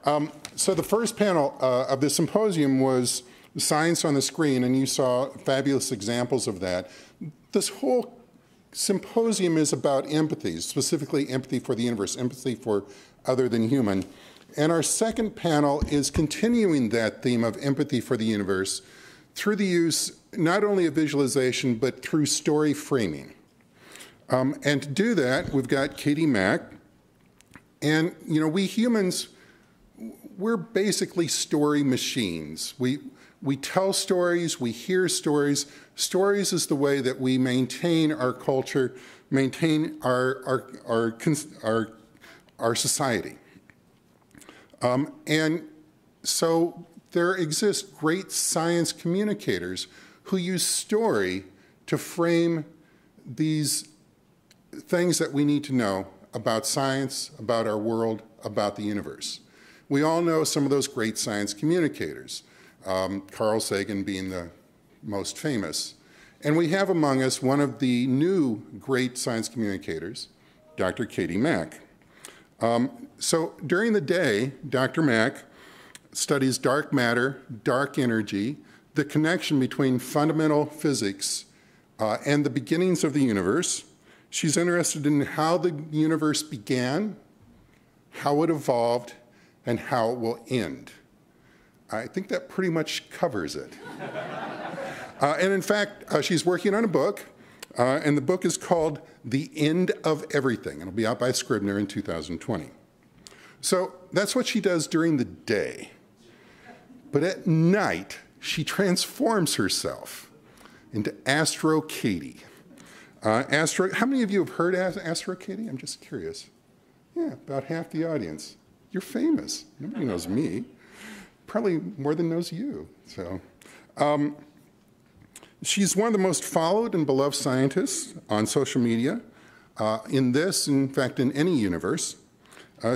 So the first panel of the symposium was Science on the Screen, and you saw fabulous examples of that. This whole symposium is about empathy, specifically empathy for the universe, empathy for other than human. And our second panel is continuing that theme of empathy for the universe through the use not only of visualization, but through story framing. And to do that, we've got Katy Mac. And, you know, we humans, we're basically story machines. We tell stories, we hear stories. Stories is the way that we maintain our culture, maintain our society. And so there exist great science communicators who use story to frame these things that we need to know about science, about our world, about the universe. We all know some of those great science communicators, Carl Sagan being the most famous. And we have among us one of the new great science communicators, Dr. Katy Mac. So during the day, Dr. Mac studies dark matter, dark energy, the connection between fundamental physics and the beginnings of the universe. She's interested in how the universe began, how it evolved, and how it will end. I think that pretty much covers it. And in fact, she's working on a book, and the book is called The End of Everything. It'll be out by Scribner in 2020. So that's what she does during the day. But at night, she transforms herself into Astro Katy. Astro, how many of you have heard Astro Katy? I'm just curious. Yeah, about half the audience. You're famous. Nobody knows me. Probably more than knows you. So, she's one of the most followed and beloved scientists on social media. In fact, in any universe.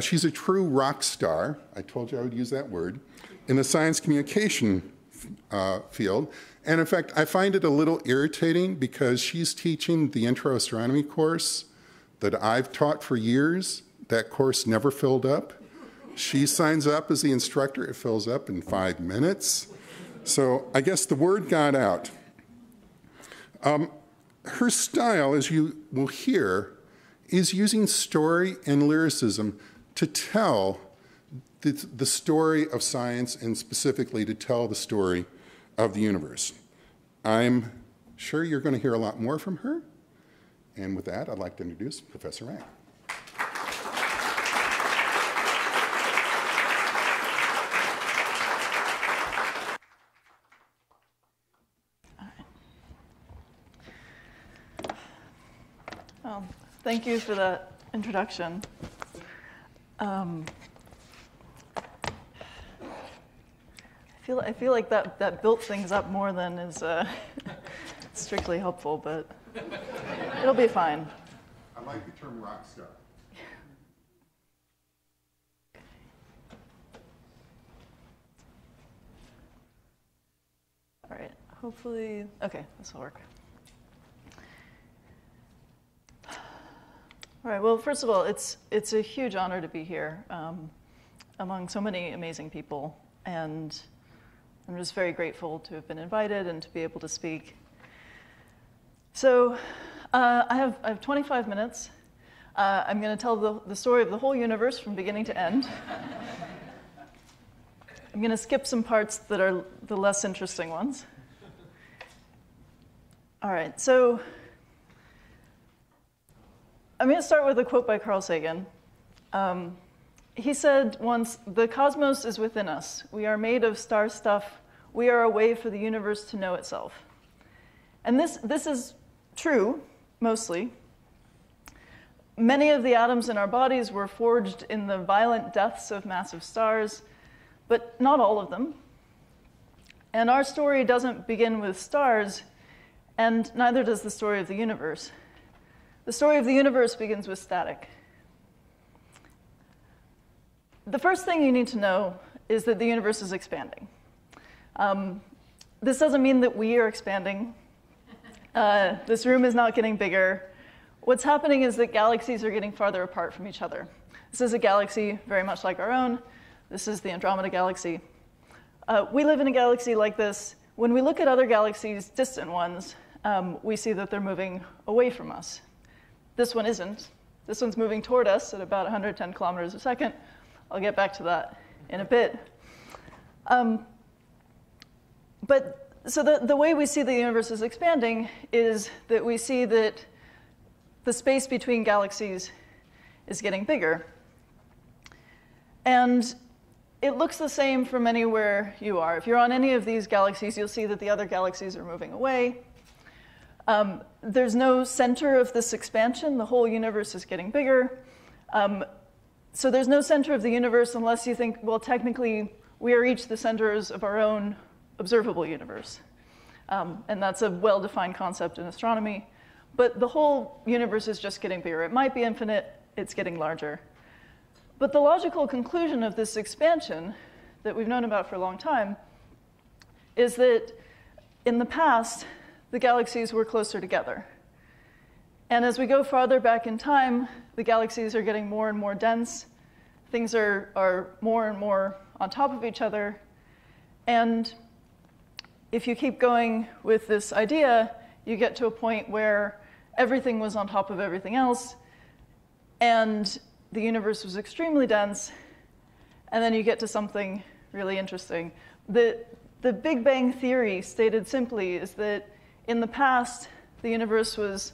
She's a true rock star. I told you I would use that word. In the science communication field. And in fact, I find it a little irritating because she's teaching the intro astronomy course that I've taught for years. That course never filled up. She signs up as the instructor. It fills up in 5 minutes. So I guess the word got out. Her style, as you will hear, is using story and lyricism to tell the story of science, and specifically to tell the story of the universe. I'm sure you're going to hear a lot more from her. And with that, I'd like to introduce Professor Mack. Well, thank you for that introduction. I feel like that built things up more than is strictly helpful, but it'll be fine. I like the term rock star. All right, hopefully, okay, this will work. All right, well, first of all, it's a huge honor to be here among so many amazing people, and I'm just very grateful to have been invited and to be able to speak. So I have 25 minutes. I'm going to tell the story of the whole universe from beginning to end. I'm going to skip some parts that are the less interesting ones. All right, so I'm going to start with a quote by Carl Sagan. He said once, "The cosmos is within us. We are made of star stuff. We are a way for the universe to know itself." And this is true, mostly. Many of the atoms in our bodies were forged in the violent deaths of massive stars, but not all of them. And our story doesn't begin with stars, and neither does the story of the universe. The story of the universe begins with static. The first thing you need to know is that the universe is expanding. This doesn't mean that we are expanding. This room is not getting bigger. What's happening is that galaxies are getting farther apart from each other. This is a galaxy very much like our own. This is the Andromeda Galaxy. We live in a galaxy like this. When we look at other galaxies, distant ones, we see that they're moving away from us. This one isn't. This one's moving toward us at about 110 kilometers a second. I'll get back to that in a bit. So the way we see the universe is expanding is that we see that the space between galaxies is getting bigger. And it looks the same from anywhere you are. If you're on any of these galaxies, you'll see that the other galaxies are moving away. There's no center of this expansion. The whole universe is getting bigger. So there's no center of the universe unless you think, well, technically, we are each the centers of our own observable universe. And that's a well-defined concept in astronomy. But the whole universe is just getting bigger. It might be infinite. It's getting larger. But the logical conclusion of this expansion that we've known about for a long time is that in the past, the galaxies were closer together. And as we go farther back in time, the galaxies are getting more and more dense. Things are more and more on top of each other. And if you keep going with this idea, you get to a point where everything was on top of everything else, and the universe was extremely dense, and then you get to something really interesting. The Big Bang theory, stated simply, is that in the past, the universe was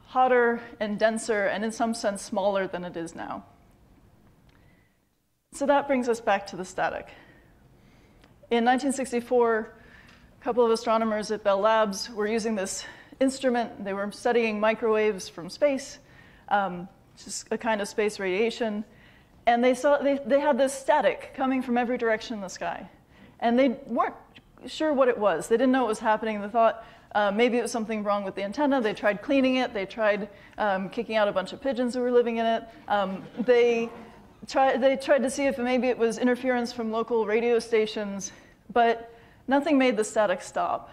hotter and denser, and in some sense smaller than it is now. So that brings us back to the static. In 1964, a couple of astronomers at Bell Labs were using this instrument. They were studying microwaves from space, just a kind of space radiation. And they had this static coming from every direction in the sky. And they weren't sure what it was. They didn't know what was happening. They thought maybe it was something wrong with the antenna. They tried cleaning it. They tried kicking out a bunch of pigeons who were living in it. They tried to see if maybe it was interference from local radio stations, but nothing made the static stop.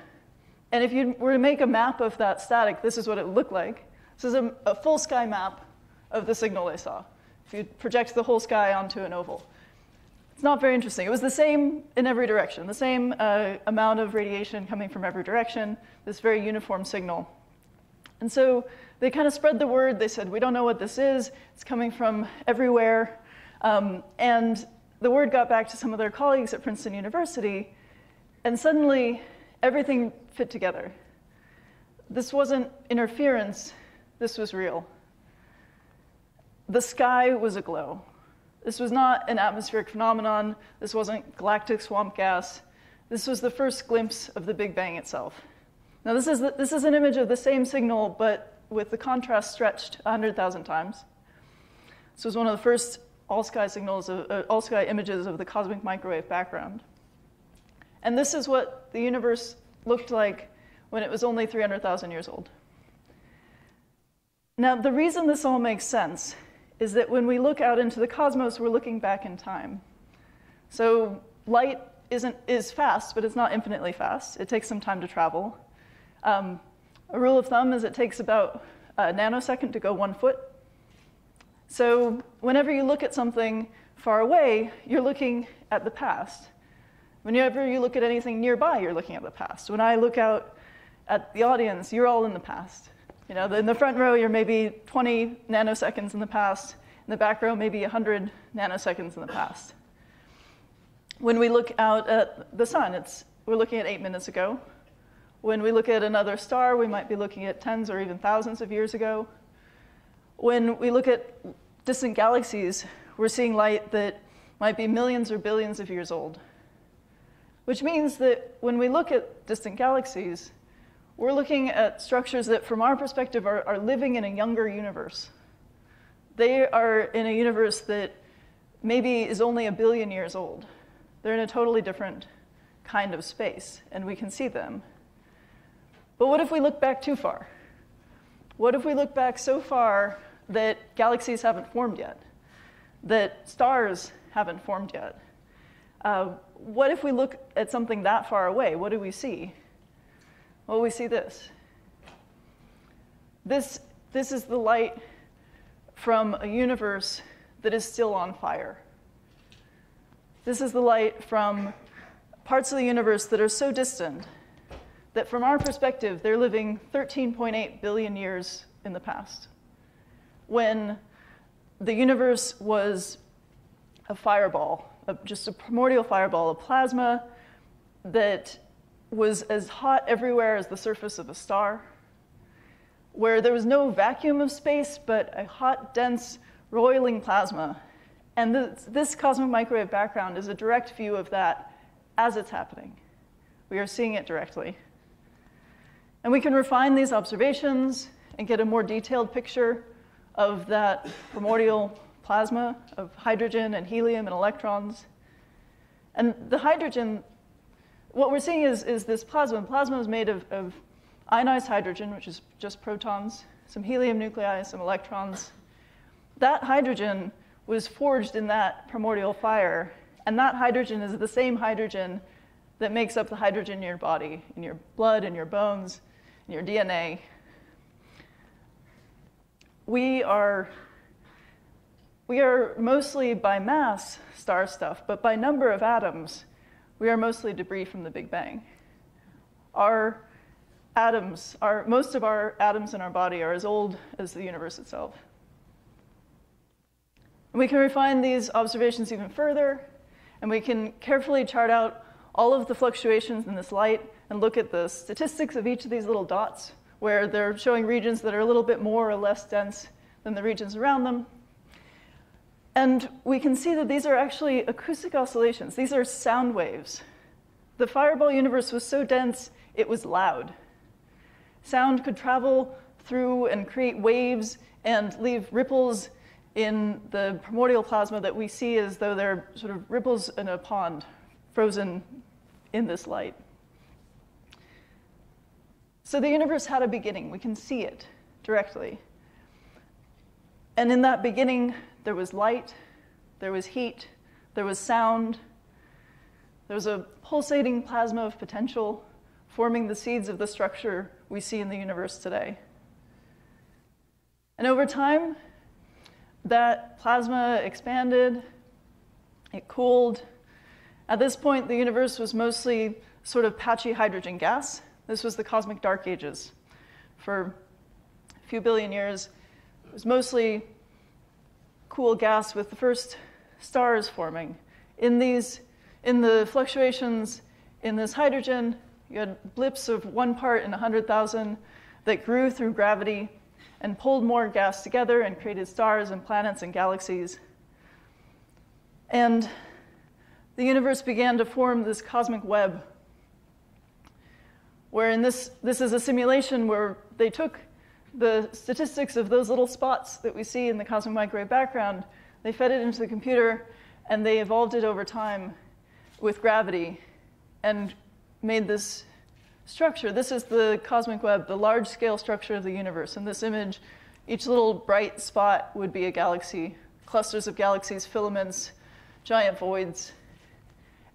And if you were to make a map of that static, this is what it looked like. This is a full sky map of the signal they saw. If you project the whole sky onto an oval. It's not very interesting. It was the same in every direction, the same amount of radiation coming from every direction, this very uniform signal. And so they kind of spread the word. They said, we don't know what this is. It's coming from everywhere. And the word got back to some of their colleagues at Princeton University, and suddenly everything fit together. This wasn't interference. This was real. The sky was aglow. This was not an atmospheric phenomenon. This wasn't galactic swamp gas. This was the first glimpse of the Big Bang itself. Now, this is an image of the same signal, but with the contrast stretched 100,000 times. This was one of the first all-sky signals, all-sky images of the cosmic microwave background. And this is what the universe looked like when it was only 300,000 years old. Now, the reason this all makes sense is that when we look out into the cosmos, we're looking back in time. So light is fast, but it's not infinitely fast. It takes some time to travel. A rule of thumb is it takes about a nanosecond to go 1 foot. So whenever you look at something far away, you're looking at the past. Whenever you look at anything nearby, you're looking at the past. When I look out at the audience, you're all in the past. You know, in the front row, you're maybe 20 nanoseconds in the past. In the back row, maybe 100 nanoseconds in the past. When we look out at the sun, we're looking at 8 minutes ago. When we look at another star, we might be looking at tens or even thousands of years ago. When we look at distant galaxies, we're seeing light that might be millions or billions of years old. Which means that when we look at distant galaxies, we're looking at structures that, from our perspective, are living in a younger universe. They are in a universe that maybe is only 1 billion years old. They're in a totally different kind of space, and we can see them. But what if we look back too far? What if we look back so far that galaxies haven't formed yet? That stars haven't formed yet? What if we look at something that far away? What do we see? Well, we see this. This is the light from a universe that is still on fire. This is the light from parts of the universe that are so distant that from our perspective, they're living 13.8 billion years in the past, when the universe was a fireball, just a primordial fireball, a plasma that was as hot everywhere as the surface of a star, where there was no vacuum of space, but a hot, dense, roiling plasma. And this cosmic microwave background is a direct view of that as it's happening. We are seeing it directly. And we can refine these observations and get a more detailed picture of that primordial plasma of hydrogen and helium and electrons. And the hydrogen, what we're seeing is this plasma. Plasma is made of ionized hydrogen, which is just protons, some helium nuclei, some electrons. That hydrogen was forged in that primordial fire, and that hydrogen is the same hydrogen that makes up the hydrogen in your body, in your blood, in your bones, in your DNA. We are mostly by mass star stuff, but by number of atoms, we are mostly debris from the Big Bang. Most of our atoms in our body are as old as the universe itself. And we can refine these observations even further, and we can carefully chart out all of the fluctuations in this light and look at the statistics of each of these little dots, where they're showing regions that are a little bit more or less dense than the regions around them. And we can see that these are actually acoustic oscillations. These are sound waves. The fireball universe was so dense, it was loud. Sound could travel through and create waves and leave ripples in the primordial plasma that we see as though they're sort of ripples in a pond, frozen in this light. So the universe had a beginning. We can see it directly. And in that beginning, there was light, there was heat, there was sound, there was a pulsating plasma of potential forming the seeds of the structure we see in the universe today. And over time, that plasma expanded, it cooled. At this point, the universe was mostly sort of patchy hydrogen gas. This was the cosmic dark ages. For a few billion years, it was mostly cool gas with the first stars forming. In the fluctuations in this hydrogen, you had blips of 1 part in 100,000 that grew through gravity and pulled more gas together and created stars and planets and galaxies. And the universe began to form this cosmic web, where this is a simulation where they took the statistics of those little spots that we see in the cosmic microwave background, they fed it into the computer, and they evolved it over time with gravity and made this structure. This is the cosmic web, the large-scale structure of the universe. In this image, each little bright spot would be a galaxy, clusters of galaxies, filaments, giant voids.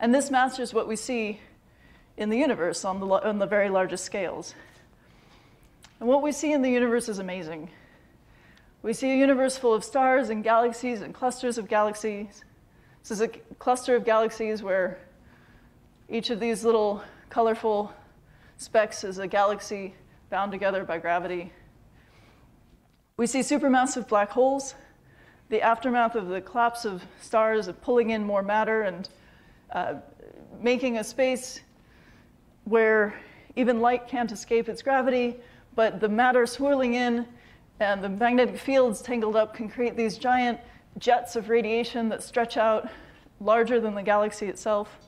And this matches what we see in the universe on the very largest scales. And what we see in the universe is amazing. We see a universe full of stars and galaxies and clusters of galaxies. This is a cluster of galaxies where each of these little colorful specks is a galaxy bound together by gravity. We see supermassive black holes, the aftermath of the collapse of stars, of pulling in more matter and making a space where even light can't escape its gravity, but the matter swirling in and the magnetic fields tangled up can create these giant jets of radiation that stretch out larger than the galaxy itself.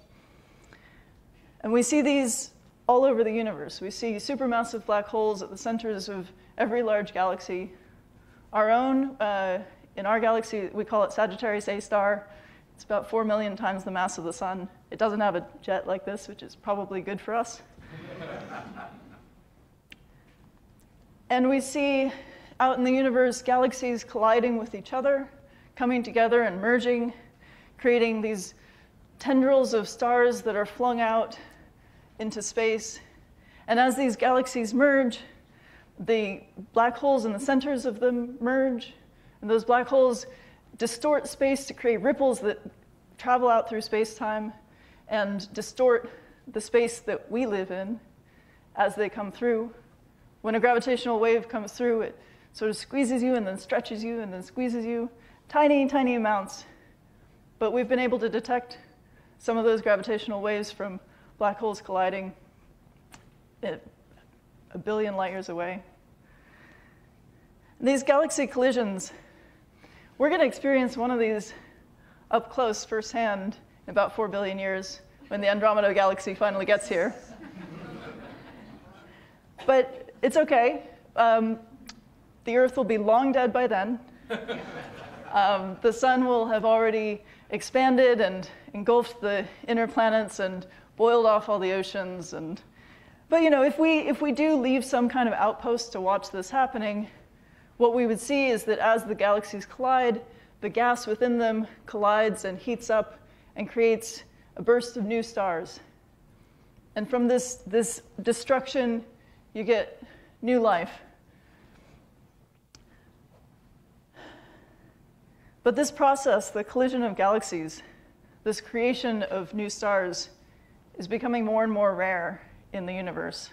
And we see these all over the universe. We see supermassive black holes at the centers of every large galaxy. Our own, in our galaxy, we call it Sagittarius A star. It's about 4 million times the mass of the sun. It doesn't have a jet like this, which is probably good for us. And we see out in the universe galaxies colliding with each other, coming together and merging, creating these tendrils of stars that are flung out into space. And as these galaxies merge, the black holes in the centers of them merge, and those black holes distort space to create ripples that travel out through space-time and distort the space that we live in as they come through. When a gravitational wave comes through, it sort of squeezes you and then stretches you and then squeezes you. Tiny, tiny amounts. But we've been able to detect some of those gravitational waves from black holes colliding at 1 billion light years away. And these galaxy collisions, we're going to experience one of these up close firsthand in about 4 billion years when the Andromeda galaxy finally gets here. But it's okay. The Earth will be long dead by then. The sun will have already expanded and engulfed the inner planets and boiled off all the oceans. But if we do leave some kind of outpost to watch this happening, what we would see is that as the galaxies collide, the gas within them collides and heats up and creates a burst of new stars. And from this destruction, you get new life. But this process, the collision of galaxies, this creation of new stars, is becoming more and more rare in the universe.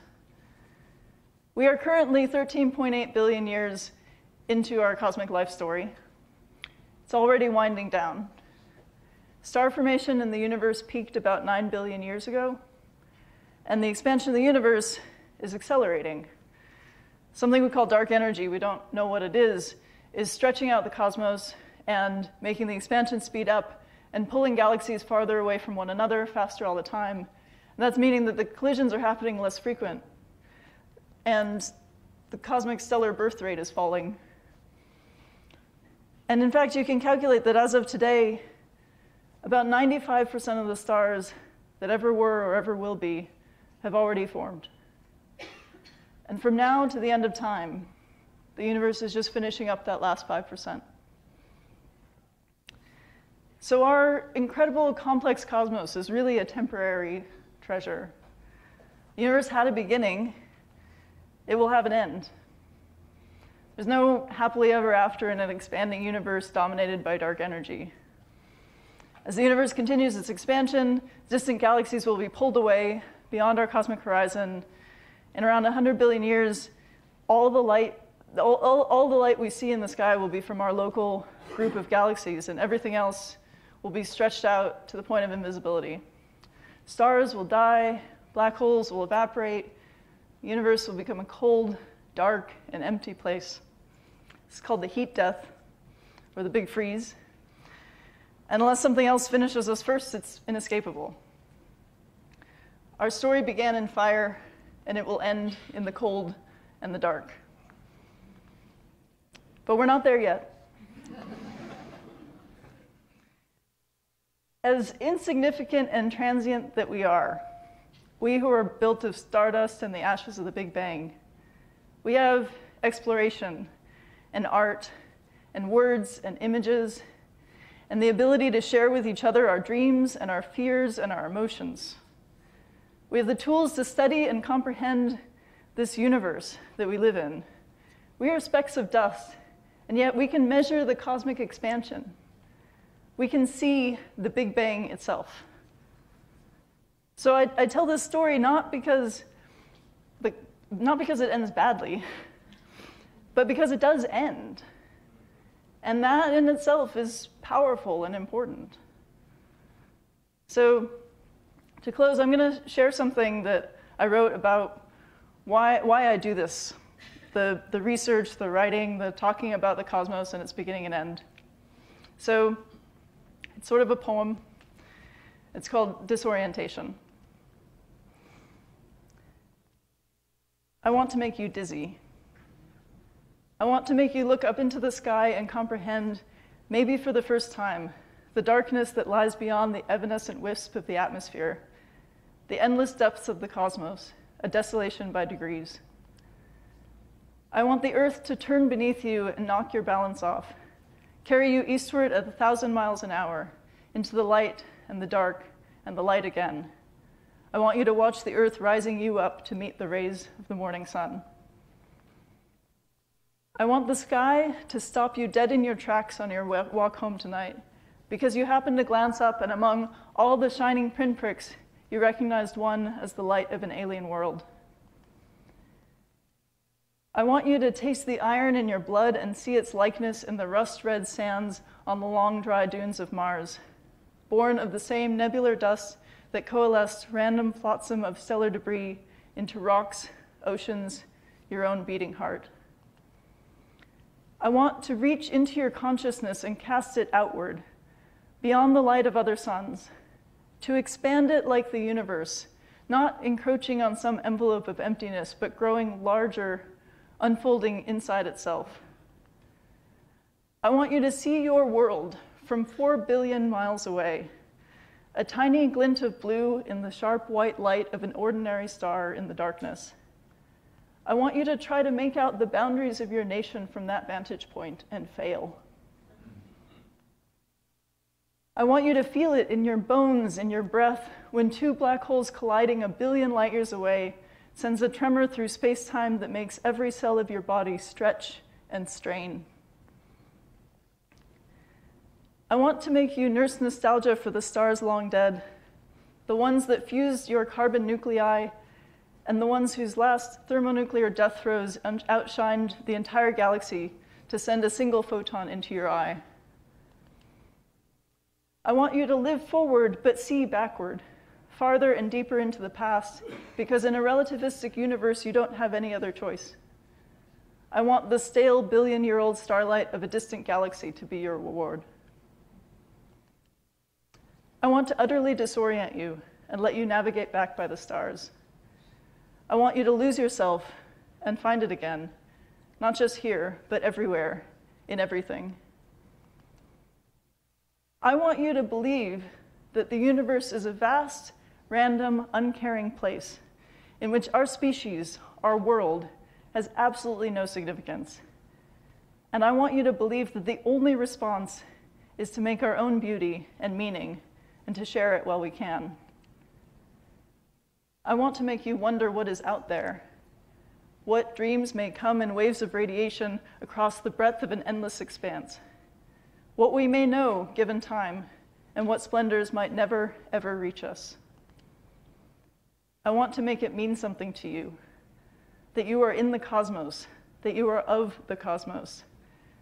We are currently 13.8 billion years into our cosmic life story. It's already winding down. Star formation in the universe peaked about 9 billion years ago, and the expansion of the universe is accelerating. Something we call dark energy, we don't know what it is stretching out the cosmos and making the expansion speed up and pulling galaxies farther away from one another faster all the time. And that's meaning that the collisions are happening less frequent. And the cosmic stellar birth rate is falling. And in fact, you can calculate that as of today, about 95% of the stars that ever were or ever will be have already formed. And from now to the end of time, the universe is just finishing up that last 5%. So our incredible complex cosmos is really a temporary treasure. The universe had a beginning. It will have an end. There's no happily ever after in an expanding universe dominated by dark energy. As the universe continues its expansion, distant galaxies will be pulled away beyond our cosmic horizon. In around 100 billion years, all the light we see in the sky will be from our local group of galaxies, and everything else will be stretched out to the point of invisibility. Stars will die, black holes will evaporate, the universe will become a cold, dark, and empty place. It's called the heat death, or the big freeze. And unless something else finishes us first, it's inescapable. Our story began in fire, and it will end in the cold and the dark. But we're not there yet. As insignificant and transient that we are, we who are built of stardust and the ashes of the Big Bang, we have exploration and art and words and images and the ability to share with each other our dreams and our fears and our emotions. We have the tools to study and comprehend this universe that we live in. We are specks of dust, and yet we can measure the cosmic expansion. We can see the Big Bang itself. So I tell this story not because it ends badly, but because it does end. And that in itself is powerful and important. So to close, I'm going to share something that I wrote about why I do this. The research, the writing, the talking about the cosmos and its beginning and end. So it's sort of a poem. It's called Disorientation. I want to make you dizzy. I want to make you look up into the sky and comprehend, maybe for the first time, the darkness that lies beyond the evanescent wisp of the atmosphere, the endless depths of the cosmos, a desolation by degrees. I want the earth to turn beneath you and knock your balance off, carry you eastward at 1,000 miles an hour, into the light and the dark and the light again. I want you to watch the earth rising you up to meet the rays of the morning sun. I want the sky to stop you dead in your tracks on your walk home tonight, because you happened to glance up and among all the shining pinpricks, you recognized one as the light of an alien world. I want you to taste the iron in your blood and see its likeness in the rust-red sands on the long, dry dunes of Mars, born of the same nebular dust that coalesced random flotsam of stellar debris into rocks, oceans, your own beating heart. I want to reach into your consciousness and cast it outward, beyond the light of other suns, to expand it like the universe, not encroaching on some envelope of emptiness, but growing larger, unfolding inside itself. I want you to see your world from 4 billion miles away, a tiny glint of blue in the sharp white light of an ordinary star in the darkness. I want you to try to make out the boundaries of your nation from that vantage point and fail. I want you to feel it in your bones, in your breath, when 2 black holes colliding 1 billion light years away sends a tremor through space-time that makes every cell of your body stretch and strain. I want to make you nurse nostalgia for the stars long dead, the ones that fused your carbon nuclei, and the ones whose last thermonuclear death throes outshined the entire galaxy to send a single photon into your eye. I want you to live forward but see backward, farther and deeper into the past, because in a relativistic universe, you don't have any other choice. I want the stale billion-year-old starlight of a distant galaxy to be your reward. I want to utterly disorient you and let you navigate back by the stars. I want you to lose yourself and find it again, not just here, but everywhere, in everything. I want you to believe that the universe is a vast, random, uncaring place in which our species, our world, has absolutely no significance. And I want you to believe that the only response is to make our own beauty and meaning and to share it while we can. I want to make you wonder what is out there, what dreams may come in waves of radiation across the breadth of an endless expanse, what we may know given time, and what splendors might never, ever reach us. I want to make it mean something to you, that you are in the cosmos, that you are of the cosmos,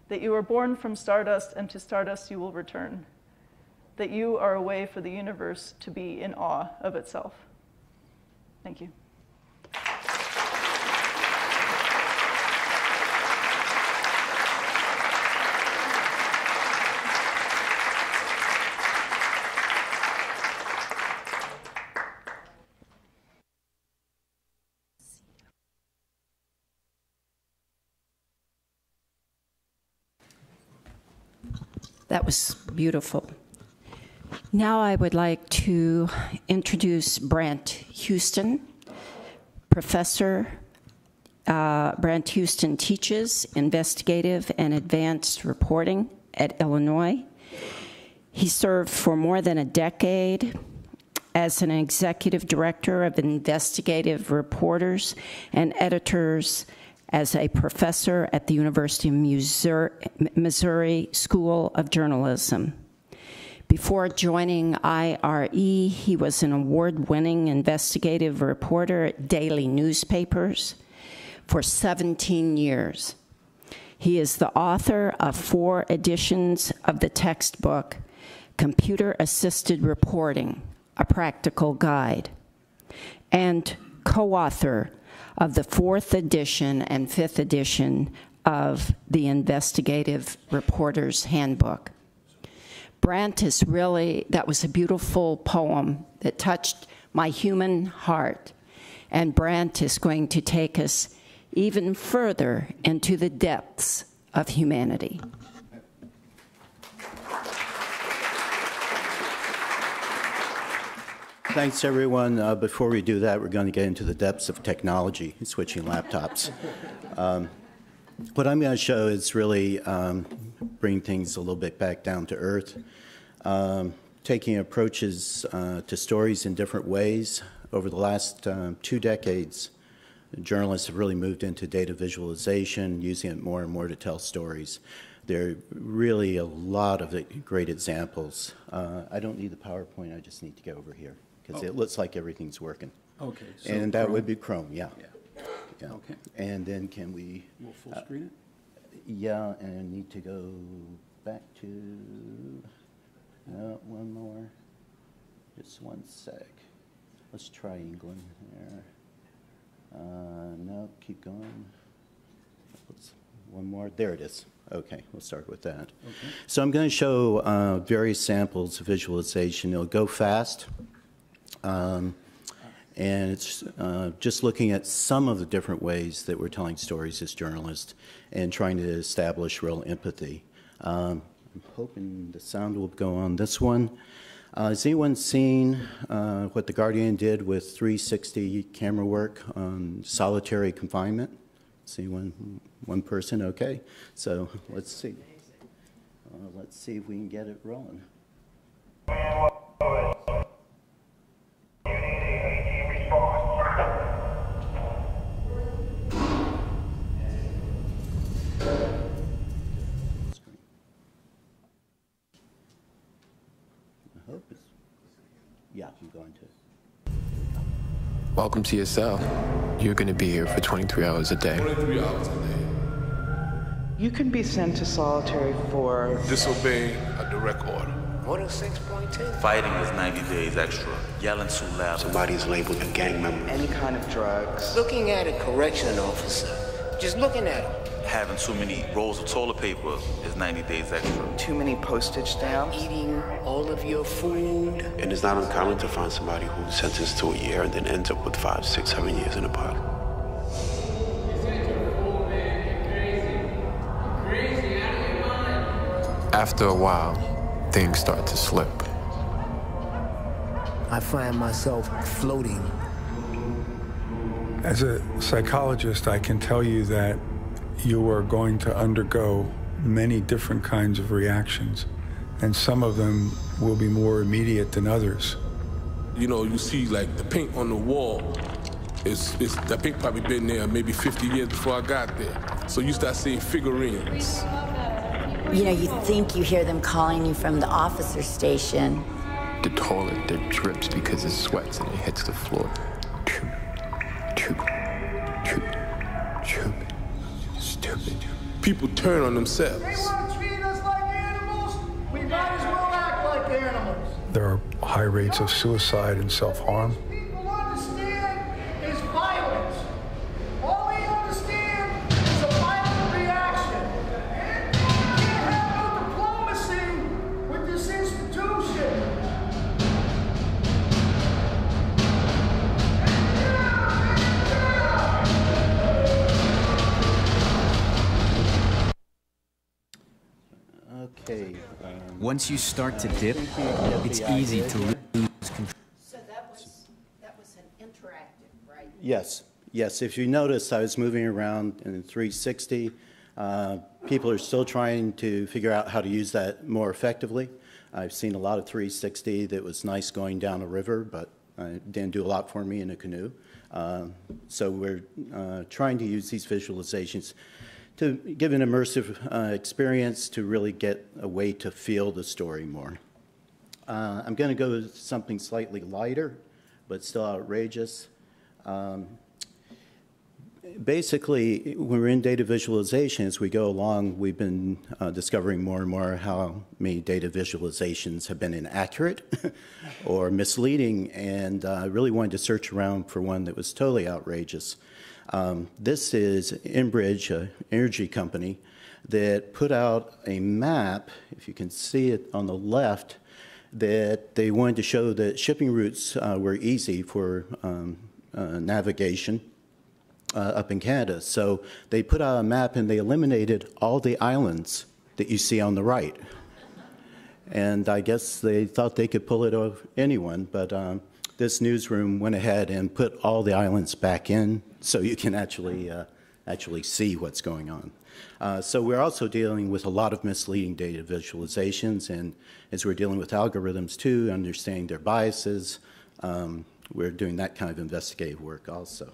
that you are born from stardust and to stardust you will return, that you are a way for the universe to be in awe of itself. Thank you. That was beautiful. Now I would like to introduce Brandt Huston, professor. Brandt Huston teaches investigative and advanced reporting at Illinois. He served for more than a decade as an executive director of investigative reporters and editors, as a professor at the University of Missouri School of Journalism. Before joining IRE, he was an award-winning investigative reporter at daily newspapers for 17 years. He is the author of 4 editions of the textbook, Computer-Assisted Reporting, A Practical Guide, and co-author of the 4th edition and 5th edition of the Investigative Reporter's Handbook. Brant is really, that was a beautiful poem that touched my human heart. And Brant is going to take us even further into the depths of humanity. Thanks, everyone. Before we do that, we're going to get into the depths of technology, switching laptops. What I'm going to show is really bring things a little bit back down to earth, taking approaches to stories in different ways. Over the last 2 decades, journalists have really moved into data visualization, using it more and more to tell stories. There are really a lot of great examples. I don't need the PowerPoint, I just need to go over here, because it looks like everything's working. Okay. So and that Chrome. would be Chrome, yeah. Yeah. Okay. And then can we... We'll full screen it? Yeah, and I need to go back to... No, one more. Just one sec. Let's try England there. No, keep going. One more. There it is. Okay, we'll start with that. Okay. So I'm going to show various samples of visualization. It'll go fast. And it's just looking at some of the different ways that we're telling stories as journalists and trying to establish real empathy. I'm hoping the sound will go on this one. Has anyone seen what The Guardian did with 360 camera work on solitary confinement? See one person? Okay. So let's see. Let's see if we can get it rolling. Yeah, I'm going to. Welcome to your cell. You're going to be here for 23 hours a day. 23 hours a day. You can be sent to solitary for Disobeying a direct order. Order 6.2. Fighting is 90 days extra. Yelling too loud. Somebody's labeled a gang member. any kind of drugs. Looking at a correction officer. Just looking at him. Having too many rolls of toilet paper is 90 days extra. Too many postage stamps. Eating all of your food. And it's not uncommon to find somebody who's sentenced to a year and then ends up with 5, 6, 7 years in a bottle. After a while, things start to slip. I find myself floating. As a psychologist, I can tell you that you are going to undergo many different kinds of reactions, and some of them will be more immediate than others. You know, you see like the paint on the wall. That paint probably been there maybe 50 years before I got there. So you start seeing figurines. You know, you think you hear them calling you from the officer station. The toilet that drips because it sweats and it hits the floor. Choop, choop, choop, choop. Stupid. People turn on themselves. They want to treat us like animals. We might as well act like animals. There are high rates of suicide and self-harm. People understand is violence. All they understand is a violent reaction. You can't have no diplomacy with this institution. Okay. Once you start to dip, it's easy to lose control. So that was an interactive, right? Yes, yes. If you notice, I was moving around in 360. People are still trying to figure out how to use that more effectively. I've seen a lot of 360 that was nice going down a river, but didn't do a lot for me in a canoe. So we're trying to use these visualizations to give an immersive experience to really get a way to feel the story more. I'm going to go with something slightly lighter, but still outrageous. Basically, when we're in data visualization, as we go along, we've been discovering more and more how many data visualizations have been inaccurate or misleading, and I really wanted to search around for one that was totally outrageous. This is Enbridge, an energy company, that put out a map, if you can see it on the left, that they wanted to show that shipping routes were easy for navigation up in Canada. So they put out a map and they eliminated all the islands that you see on the right. And I guess they thought they could pull it off anyone, but this newsroom went ahead and put all the islands back in so you can actually see what's going on. So we're also dealing with a lot of misleading data visualizations, and as we're dealing with algorithms too, understanding their biases, we're doing that kind of investigative work also.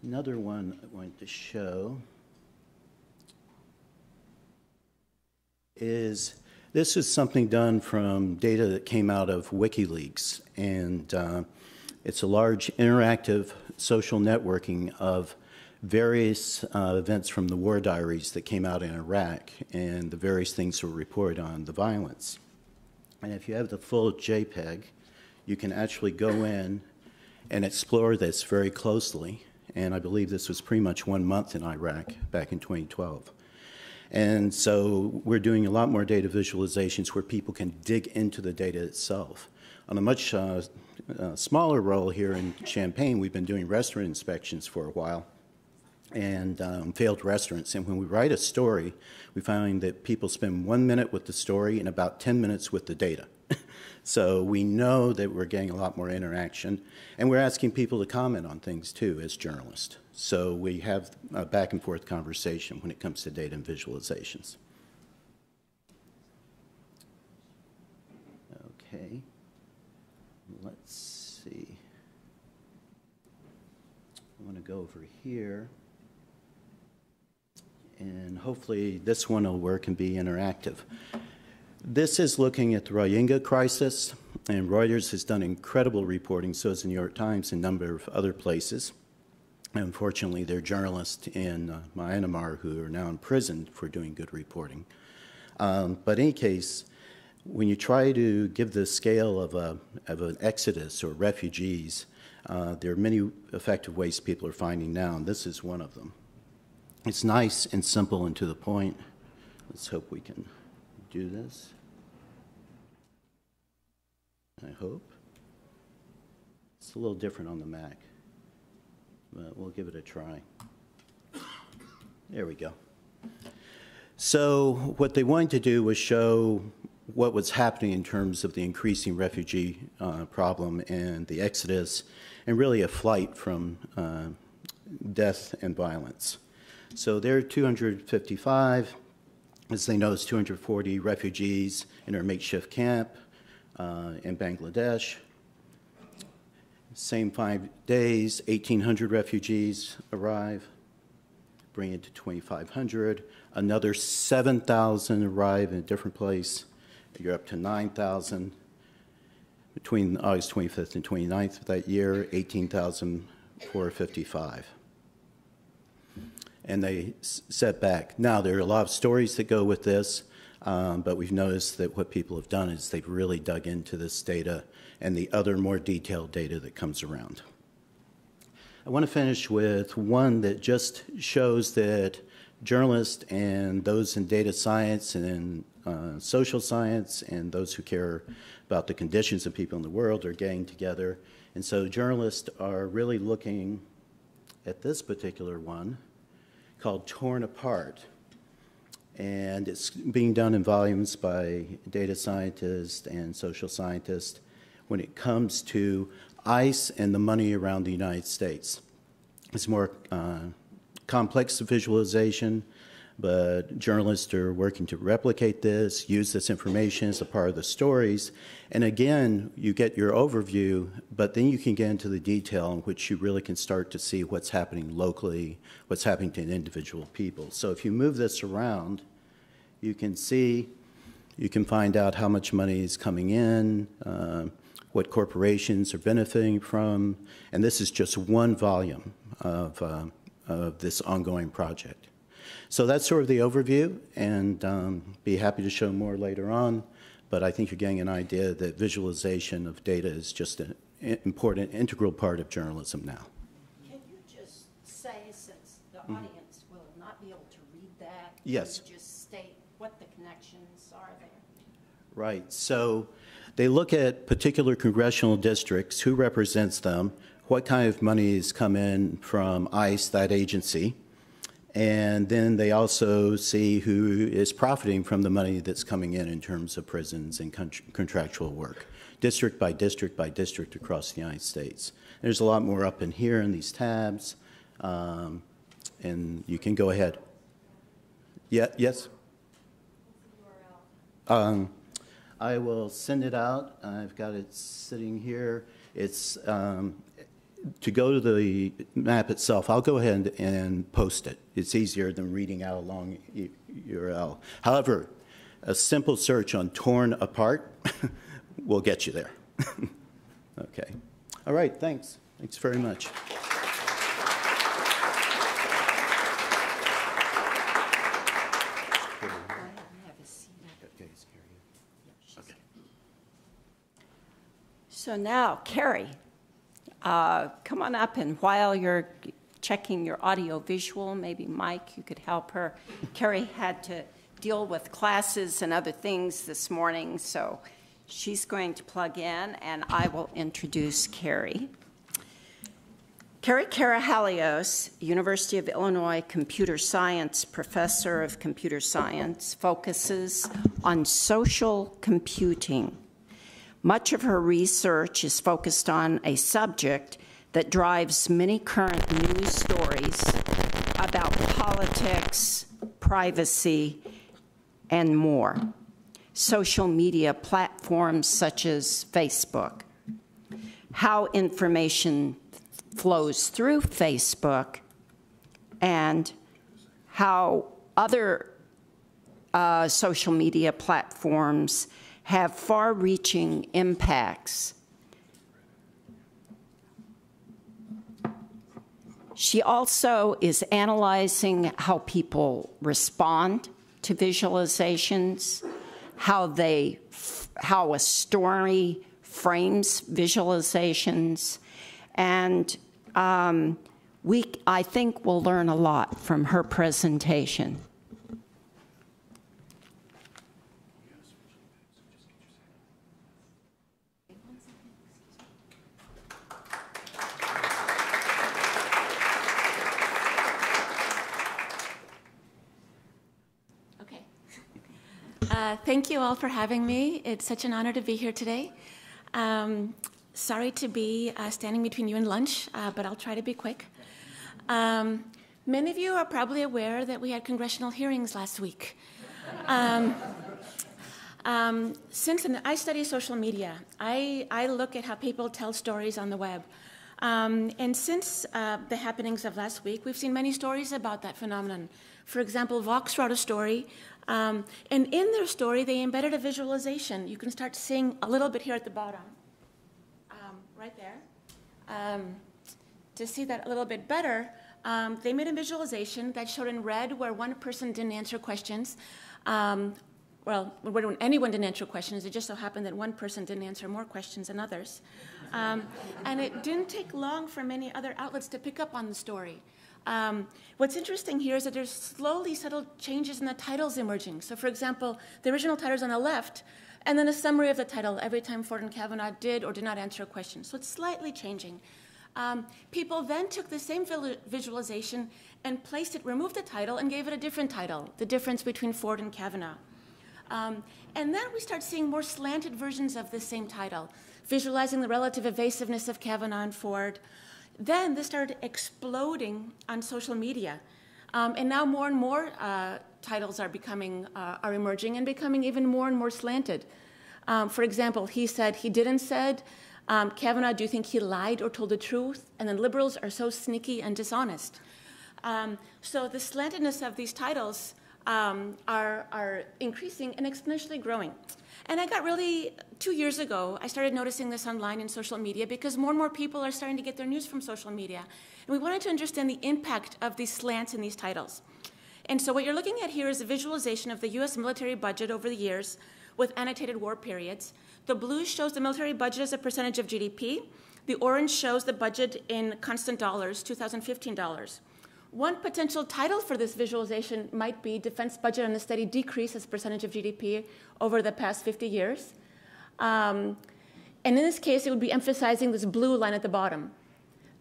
Another one I wanted to show is this is something done from data that came out of WikiLeaks, and it's a large interactive social networking of various events from the war diaries that came out in Iraq and the various things that were reported on the violence. And if you have the full JPEG, you can actually go in and explore this very closely. And I believe this was pretty much 1 month in Iraq back in 2012. And so we're doing a lot more data visualizations where people can dig into the data itself. On a much smaller role here in Champaign, we've been doing restaurant inspections for a while and failed restaurants. And when we write a story, we find that people spend 1 minute with the story and about 10 minutes with the data. So we know that we're getting a lot more interaction, and we're asking people to comment on things too as journalists. So we have a back and forth conversation when it comes to data and visualizations. Okay, let's see. I want to go over here, and hopefully this one will work and be interactive. This is looking at the Raw Inga Crisis, and Reuters has done incredible reporting, so has the New York Times and a number of other places. Unfortunately, there are journalists in Myanmar who are now in prison for doing good reporting. But in any case, when you try to give the scale of an exodus or refugees, there are many effective ways people are finding now, and this is one of them. It's nice and simple and to the point. Let's hope we can do this. I hope. It's a little different on the Mac, but we'll give it a try. There we go. So what they wanted to do was show what was happening in terms of the increasing refugee problem and the exodus, and really a flight from death and violence. So there are 255. As they know, it's 240 refugees in our makeshift camp in Bangladesh. Same 5 days, 1,800 refugees arrive, bring it to 2,500. Another 7,000 arrive in a different place. You're up to 9,000. Between August 25th and 29th of that year, 18,455. And they set back. Now, there are a lot of stories that go with this, but we've noticed that what people have done is they've really dug into this data and the other more detailed data that comes around. I want to finish with one that just shows that journalists and those in data science and social science and those who care about the conditions of people in the world are getting together. And so journalists are really looking at this particular one called Torn Apart. And it's being done in volumes by data scientists and social scientists when it comes to ICE and the money around the United States. It's more complex visualization, but journalists are working to replicate this, use this information as a part of the stories. And again, you get your overview, but then you can get into the detail in which you really can start to see what's happening locally, what's happening to individual people. So if you move this around, you can see, you can find out how much money is coming in, what corporations are benefiting from, and this is just one volume of this ongoing project. So that's sort of the overview, and be happy to show more later on, but I think you're getting an idea that visualization of data is just an important, integral part of journalism now. Can you just say, since the audience will not be able to read that, yes, can you just state what the connections are there? Right. So they look at particular congressional districts, who represents them, what kind of monies come in from ICE, that agency, and then they also see who is profiting from the money that's coming in terms of prisons and contractual work, district by district by district across the United States. There's a lot more up in here in these tabs, and you can go ahead. Yeah, yes? I will send it out. I've got it sitting here. It's to go to the map itself, I'll go ahead and post it. It's easier than reading out a long URL. However, a simple search on torn apart will get you there. Okay. All right, thanks. Thanks very much. So now, Karrie, come on up, and while you're checking your audio visual, maybe Mike, you could help her. Karrie had to deal with classes and other things this morning, so she's going to plug in, and I will introduce Karrie. Karrie Karahalios, University of Illinois Computer Science Professor of Computer Science, focuses on social computing. Much of her research is focused on a subject that drives many current news stories about politics, privacy, and more. Social media platforms such as Facebook, how information flows through Facebook, and how other social media platforms have far-reaching impacts. She also is analyzing how people respond to visualizations, how a story frames visualizations, and I think we'll learn a lot from her presentation. Thank you all for having me. It's such an honor to be here today. Sorry to be standing between you and lunch, but I'll try to be quick. Many of you are probably aware that we had congressional hearings last week. I study social media, I look at how people tell stories on the web. And since the happenings of last week, we've seen many stories about that phenomenon. For example, Vox wrote a story, and in their story, they embedded a visualization. You can start seeing a little bit here at the bottom, right there. To see that a little bit better, they made a visualization that showed in red where one person didn't answer questions. Well, when anyone didn't answer questions, it just so happened that one person didn't answer more questions than others. And it didn't take long for many other outlets to pick up on the story. What's interesting here is that there's slowly subtle changes in the titles emerging. So for example, the original title's on the left, and then a summary of the title every time Ford and Kavanaugh did or did not answer a question. So it's slightly changing. People then took the same visualization and placed it, removed the title, and gave it a different title, the difference between Ford and Kavanaugh. And then we start seeing more slanted versions of the same title, visualizing the relative evasiveness of Kavanaugh and Ford. Then this started exploding on social media. And now more and more titles are emerging and becoming even more and more slanted. For example, he said, he didn't said, Kavanaugh, do you think he lied or told the truth? And then liberals are so sneaky and dishonest. So the slantedness of these titles are increasing and exponentially growing. And I got really, 2 years ago, I started noticing this online in social media because more and more people are starting to get their news from social media. And we wanted to understand the impact of these slants in these titles. And so what you're looking at here is a visualization of the US military budget over the years with annotated war periods. The blue shows the military budget as a percentage of GDP. The orange shows the budget in constant dollars, 2015 dollars. One potential title for this visualization might be Defense Budget on a Steady Decrease as a percentage of GDP over the past 50 years. And in this case, it would be emphasizing this blue line at the bottom.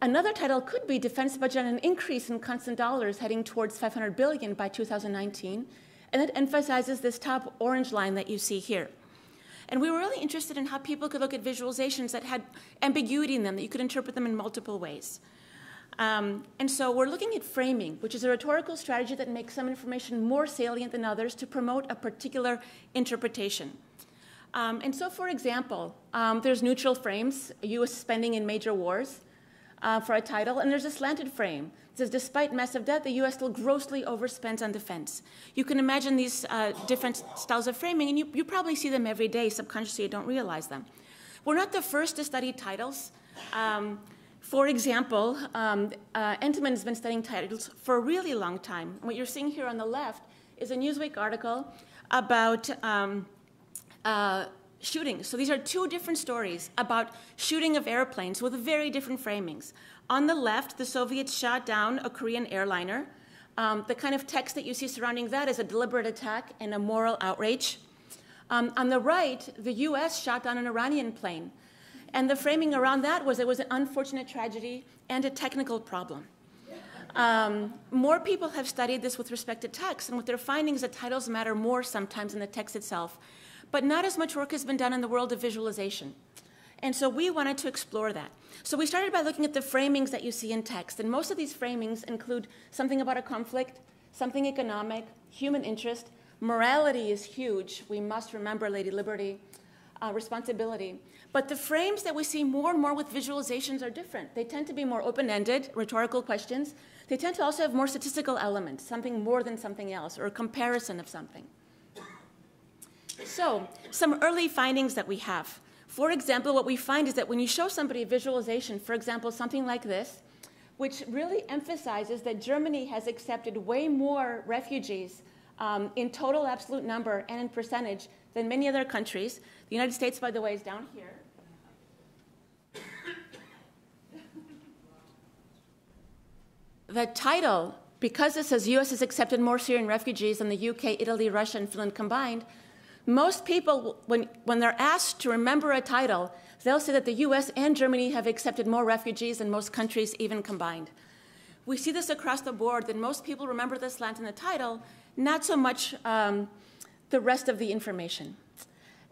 Another title could be Defense Budget on an Increase in constant dollars heading towards $500 billion by 2019. And it emphasizes this top orange line that you see here. And we were really interested in how people could look at visualizations that had ambiguity in them, that you could interpret them in multiple ways. And so we're looking at framing, which is a rhetorical strategy that makes some information more salient than others to promote a particular interpretation. And so, for example, there's neutral frames, U.S. spending in major wars. for a title, and there's a slanted frame. It says, despite massive debt, the U.S. still grossly overspends on defense. You can imagine these different styles of framing, and you probably see them every day. Subconsciously, you don't realize them. We're not the first to study titles. For example, Entman has been studying titles for a really long time. What you're seeing here on the left is a Newsweek article about shooting. So these are two different stories about shooting of airplanes with very different framings. On the left, the Soviets shot down a Korean airliner. The kind of text that you see surrounding that is a deliberate attack and a moral outrage. On the right, the US shot down an Iranian plane. And the framing around that was it was an unfortunate tragedy and a technical problem. More people have studied this with respect to text, and what they're finding is that titles matter more sometimes than the text itself. But not as much work has been done in the world of visualization. And so we wanted to explore that. So we started by looking at the framings that you see in text. And most of these framings include something about a conflict, something economic, human interest. Morality is huge. We must remember Lady Liberty, responsibility. But the frames that we see more and more with visualizations are different. They tend to be more open-ended, rhetorical questions. They tend to also have more statistical elements, something more than something else, or a comparison of something. So, some early findings that we have. For example, what we find is that when you show somebody a visualization, for example, something like this, which really emphasizes that Germany has accepted way more refugees in total absolute number and in percentage than many other countries. The United States, by the way, is down here. The title, because it says U.S. has accepted more Syrian refugees than the UK, Italy, Russia, and Finland combined, most people, when they're asked to remember a title, they'll say that the US and Germany have accepted more refugees than most countries even combined. We see this across the board, that most people remember the slant in the title, not so much the rest of the information.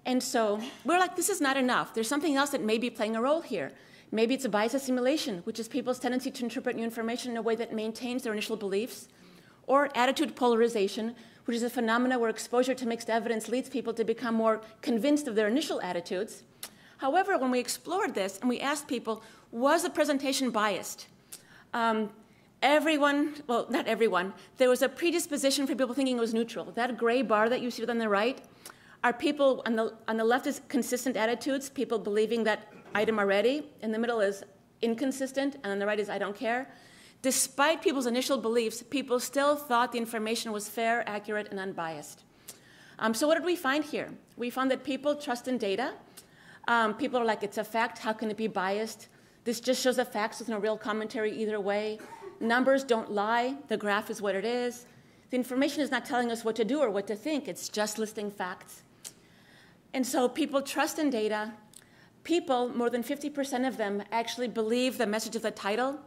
And so we're like, this is not enough. There's something else that may be playing a role here. Maybe it's a bias assimilation, which is people's tendency to interpret new information in a way that maintains their initial beliefs, or attitude polarization, which is a phenomenon where exposure to mixed evidence leads people to become more convinced of their initial attitudes. However, when we explored this and we asked people, was the presentation biased? Everyone, well, not everyone, there was a predisposition for people thinking it was neutral. That gray bar that you see on the right are people, on the left is consistent attitudes, people believing that item already. In the middle is inconsistent, and on the right is I don't care. Despite people's initial beliefs, people still thought the information was fair, accurate, and unbiased. So what did we find here? We found that people trust in data. People are like, it's a fact, how can it be biased? This just shows the facts with no real commentary either way. Numbers don't lie, the graph is what it is. The information is not telling us what to do or what to think, it's just listing facts. And so people trust in data. People, more than 50% of them, actually believe the message of the title.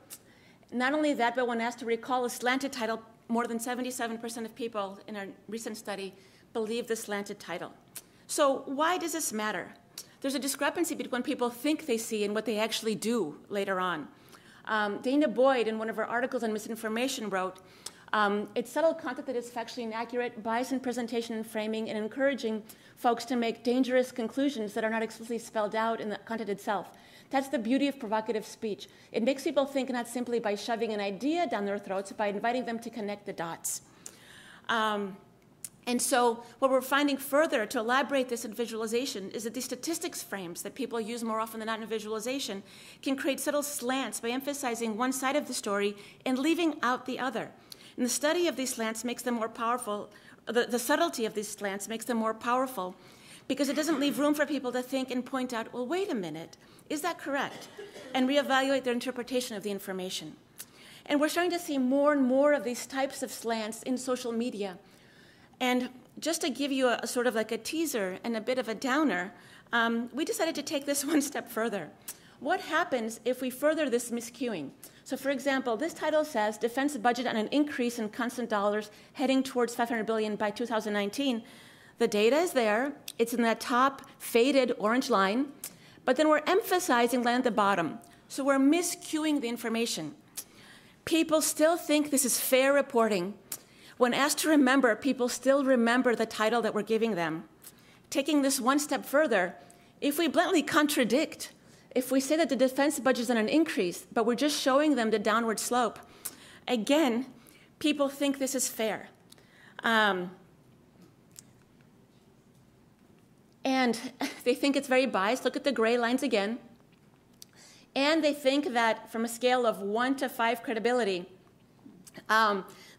Not only that, but when asked to recall a slanted title, more than 77% of people in a recent study believe the slanted title. So why does this matter? There's a discrepancy between what people think they see and what they actually do later on. Dana Boyd, in one of her articles on misinformation, wrote, it's subtle content that is factually inaccurate, bias in presentation and framing, and encouraging folks to make dangerous conclusions that are not explicitly spelled out in the content itself. That's the beauty of provocative speech. It makes people think not simply by shoving an idea down their throats, but by inviting them to connect the dots. And so what we're finding further to elaborate this in visualization is that these statistics frames that people use more often than not in visualization can create subtle slants by emphasizing one side of the story and leaving out the other. And the study of these slants makes them more powerful. The subtlety of these slants makes them more powerful because it doesn't leave room for people to think and point out, well, wait a minute, is that correct? And reevaluate their interpretation of the information. And we're starting to see more and more of these types of slants in social media. And just to give you a sort of like a teaser and a bit of a downer, we decided to take this one step further. What happens if we further this miscuing? So for example, this title says defense budget on an increase in constant dollars heading towards $500 billion by 2019. The data is there. It's in that top faded orange line. But then we're emphasizing line at the bottom. So we're miscuing the information. People still think this is fair reporting. When asked to remember, people still remember the title that we're giving them. Taking this one step further, if we bluntly contradict If we say that the defense budget is on an increase, but we're just showing them the downward slope, again, people think this is fair. And they think it's very biased. Look at the gray lines again. And they think that from a scale of 1 to 5 credibility,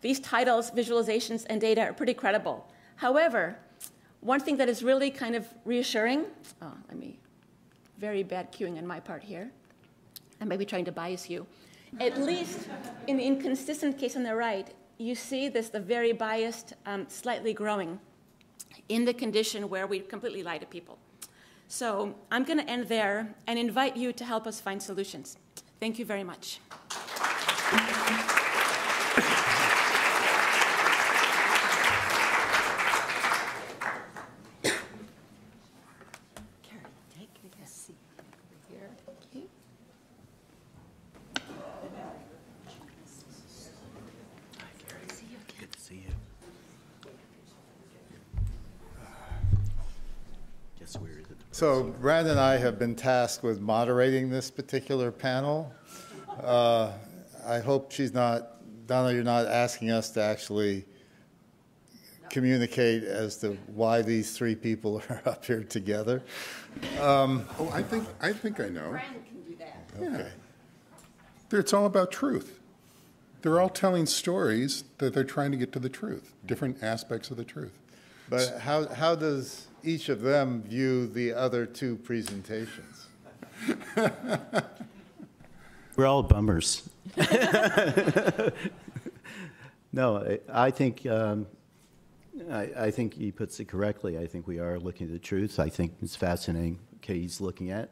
these titles, visualizations, and data are pretty credible. However, one thing that is really kind of reassuring, very bad cueing on my part here. I may be trying to bias you. At least in the inconsistent case on the right, you see the very biased, slightly growing in the condition where we completely lie to people. So I'm going to end there and invite you to help us find solutions. Thank you very much. So Brant and I have been tasked with moderating this particular panel. I hope she's not, Donna, you're not asking us to actually communicate as to why these three people are up here together. I think I know. Brant can do that. Okay. It's all about truth. They're all telling stories that they're trying to get to the truth, different aspects of the truth. But how does each of them view the other two presentations? We're all bummers. No, I think I think he puts it correctly. I think we are looking at the truth. I think it's fascinating. Katie's looking at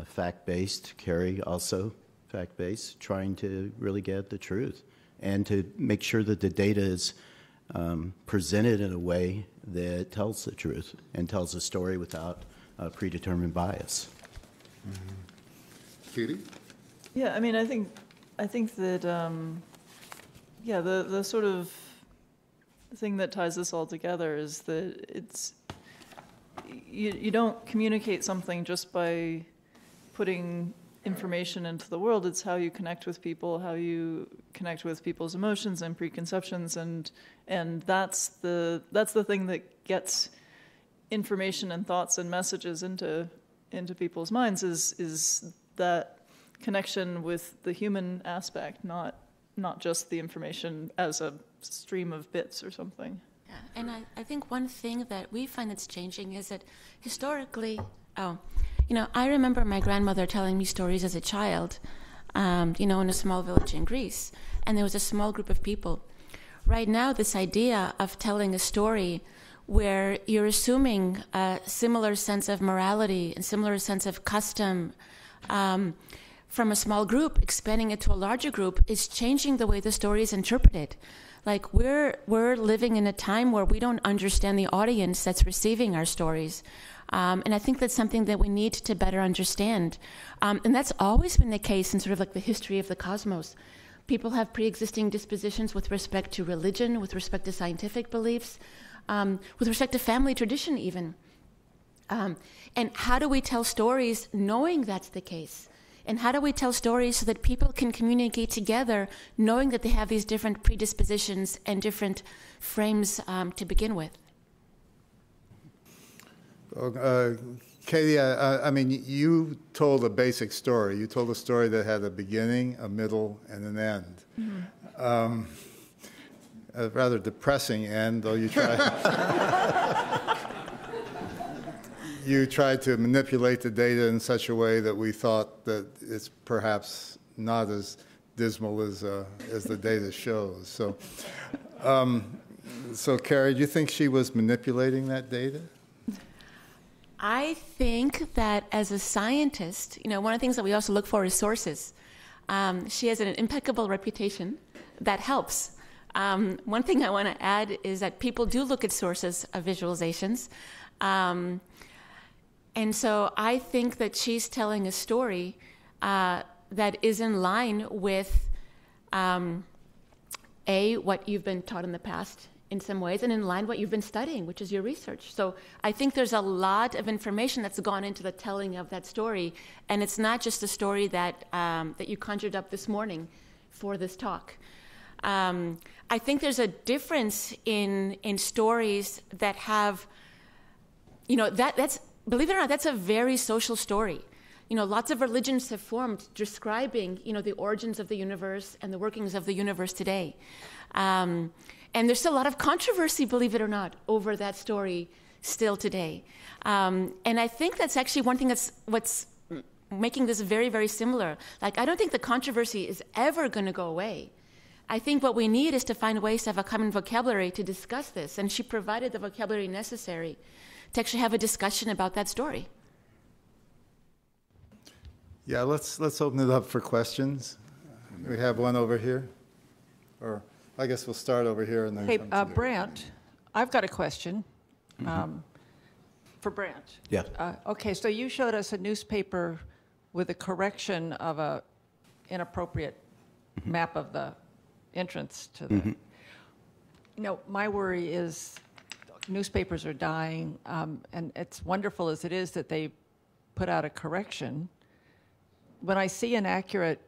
fact-based. Karrie also fact-based, trying to really get at the truth and to make sure that the data is presented in a way that tells the truth and tells a story without predetermined bias. Mm-hmm. Katy? Yeah, I mean, I think that the sort of thing that ties this all together is that it's you don't communicate something just by putting information into the world. It's how you connect with people, how you connect with people's emotions and preconceptions, and that's the thing that gets information and thoughts and messages into people's minds is that connection with the human aspect, not just the information as a stream of bits or something. Yeah, and I think one thing that we find that's changing is that historically, I remember my grandmother telling me stories as a child, in a small village in Greece, and there was a small group of people. Right now, this idea of telling a story where you're assuming a similar sense of morality and similar sense of custom from a small group, expanding it to a larger group, is changing the way the story is interpreted. Like, we're living in a time where we don't understand the audience that's receiving our stories. And I think that's something that we need to better understand. And that's always been the case in sort of like the history of the cosmos. People have pre-existing dispositions with respect to religion, with respect to scientific beliefs, with respect to family tradition even. And how do we tell stories knowing that's the case? And how do we tell stories so that people can communicate together knowing that they have these different predispositions and different frames to begin with? Katie, I mean, you told a basic story. You told a story that had a beginning, a middle, and an end. Mm-hmm. A rather depressing end, though you tried to manipulate the data in such a way that we thought that it's perhaps not as dismal as the data shows. So Karrie, do you think she was manipulating that data? I think that as a scientist, one of the things that we also look for is sources. She has an impeccable reputation. That helps. One thing I want to add is that people do look at sources of visualizations. And so I think that she's telling a story that is in line with, A, what you've been taught in the past in some ways, and in line what you've been studying, which is your research. So I think there's a lot of information that's gone into the telling of that story, and it's not just a story that that you conjured up this morning for this talk. I think there's a difference in stories that have, you know, that's, believe it or not, that's a very social story. You know, lots of religions have formed describing, you know, the origins of the universe and the workings of the universe today. And there's still a lot of controversy, believe it or not, over that story still today. And I think that's actually one thing that's what's making this very, very similar. Like, I don't think the controversy is ever going to go away. I think what we need is to find ways to have a common vocabulary to discuss this. And she provided the vocabulary necessary to actually have a discussion about that story. Yeah, let's open it up for questions. We have one over here. Or I guess we'll start over here and then Hey, come to Brant, I've got a question for Brant. Yeah. Okay, so you showed us a newspaper with a correction of a inappropriate map of the entrance to the... You know, my worry is newspapers are dying, and it's wonderful as it is that they put out a correction. When I see inaccurate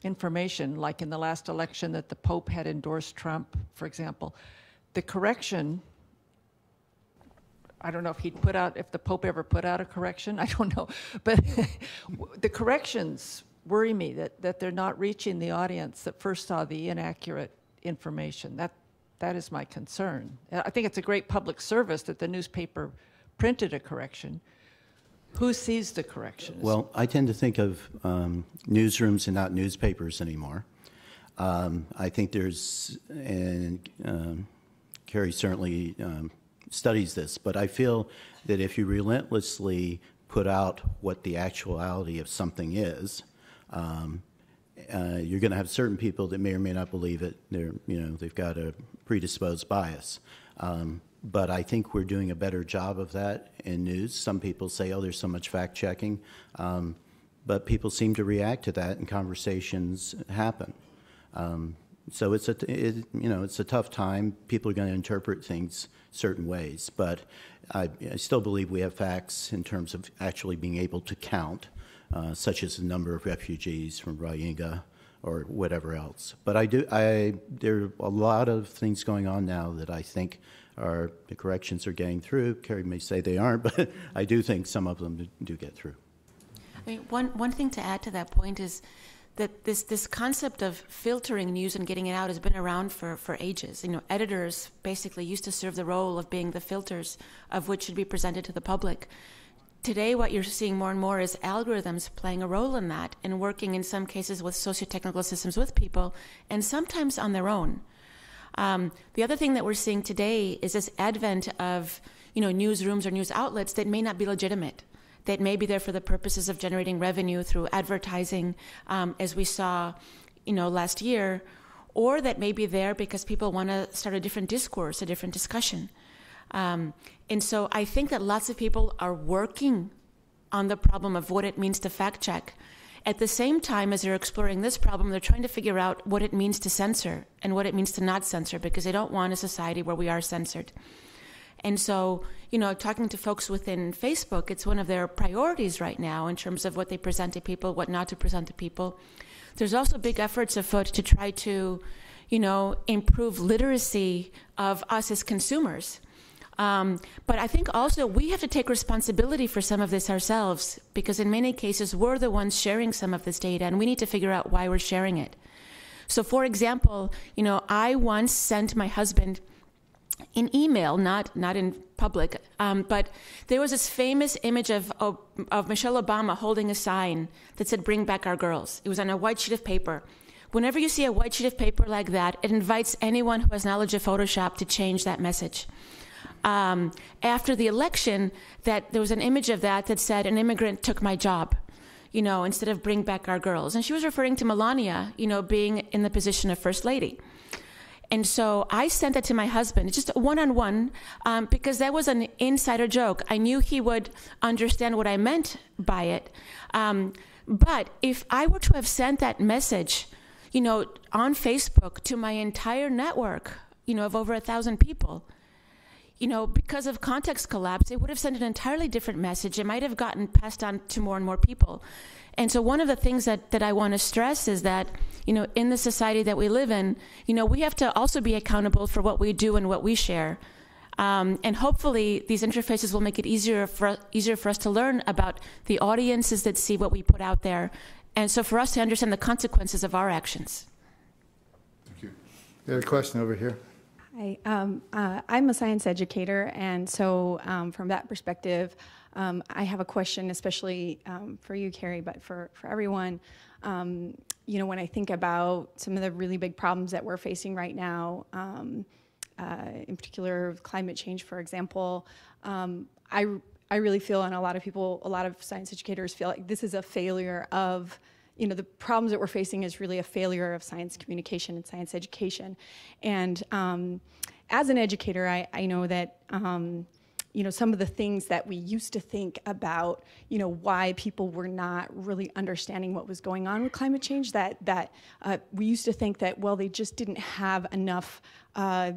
information, like in the last election that the Pope had endorsed Trump, for example, the correction, I don't know if if the Pope ever put out a correction, I don't know, but the corrections worry me that they're not reaching the audience that first saw the inaccurate information. That is my concern. I think it's a great public service that the newspaper printed a correction. Who sees the corrections? Well, I tend to think of newsrooms and not newspapers anymore. I think there's, and Karrie certainly studies this, but I feel that if you relentlessly put out what the actuality of something is, you're going to have certain people that may or may not believe it. They've got a predisposed bias. But I think we're doing a better job of that in news. Some people say, oh, there's so much fact-checking. But people seem to react to that, and conversations happen. So it's a tough time. People are going to interpret things certain ways. But I still believe we have facts in terms of actually being able to count, such as the number of refugees from Raw Inga or whatever else. But there are a lot of things going on now that I think the corrections are getting through. Karrie may say they aren't, but I do think some of them do get through. I mean, one thing to add to that point is that this concept of filtering news and getting it out has been around for ages. You know, editors basically used to serve the role of being the filters of what should be presented to the public. Today, what you're seeing more and more is algorithms playing a role in that and working in some cases with socio-technical systems with people and sometimes on their own. The other thing that we're seeing today is this advent of, newsrooms or news outlets that may not be legitimate, that may be there for the purposes of generating revenue through advertising, as we saw, last year, or that may be there because people want to start a different discourse, a different discussion. And so I think that lots of people are working on the problem of what it means to fact check. At the same time as they're exploring this problem, they're trying to figure out what it means to censor and what it means to not censor, because they don't want a society where we are censored. And so, talking to folks within Facebook, it's one of their priorities right now in terms of what they present to people, what not to present to people. There's also big efforts afoot to try to, improve literacy of us as consumers. But I think also we have to take responsibility for some of this ourselves, because in many cases we're the ones sharing some of this data, and we need to figure out why we're sharing it. So, for example, I once sent my husband in email, not in public, but there was this famous image of Michelle Obama holding a sign that said, "Bring back our girls." It was on a white sheet of paper. Whenever you see a white sheet of paper like that, it invites anyone who has knowledge of Photoshop to change that message. After the election, that there was an image of that said, "An immigrant took my job," instead of "Bring back our girls." And she was referring to Melania, being in the position of First Lady. And so I sent that to my husband, just one-on-one, because that was an insider joke. I knew he would understand what I meant by it. But if I were to have sent that message, on Facebook to my entire network of over 1,000 people. Because of context collapse, it would have sent an entirely different message. It might have gotten passed on to more and more people. And so one of the things that I want to stress is that, in the society that we live in, we have to also be accountable for what we do and what we share. And hopefully these interfaces will make it easier for us to learn about the audiences that see what we put out there, and so for us to understand the consequences of our actions. Thank you. You had a question over here. Hi, I'm a science educator, and so from that perspective, I have a question, especially for you, Karrie, but for everyone. When I think about some of the really big problems that we're facing right now, in particular climate change, for example, I really feel, and a lot of science educators feel like this is a failure of, the problems that we're facing is really a failure of science communication and science education. And as an educator, I know that, some of the things that we used to think about, why people were not really understanding what was going on with climate change, that we used to think that, well, they just didn't have enough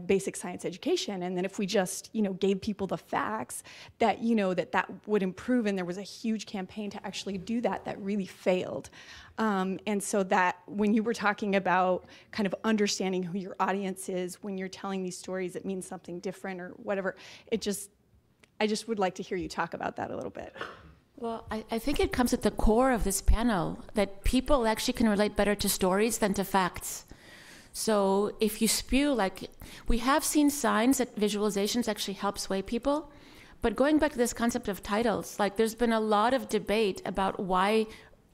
basic science education, and then if we just, gave people the facts, that, that would improve, and there was a huge campaign to actually do that really failed. And so that when you were talking about kind of understanding who your audience is, when you're telling these stories, it means something different or whatever, I just would like to hear you talk about that a little bit. Well, I think it comes at the core of this panel that people actually can relate better to stories than to facts. So if you spew, we have seen signs that visualizations actually help sway people, but going back to this concept of titles, there's been a lot of debate about why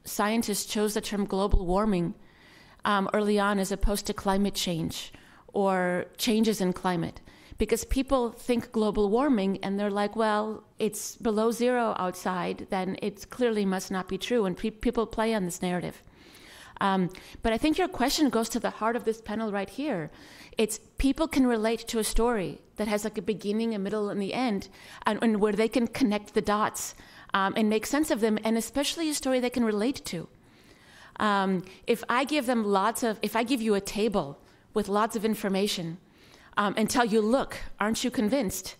scientists chose the term global warming early on as opposed to climate change or changes in climate. Because people think global warming and they're like, well, it's below zero outside, then it clearly must not be true. And people play on this narrative. But I think your question goes to the heart of this panel right here. It's people can relate to a story that has a beginning, a middle, and the end, and where they can connect the dots and make sense of them, and especially a story they can relate to. If I give you a table with lots of information, and tell you, look, aren't you convinced?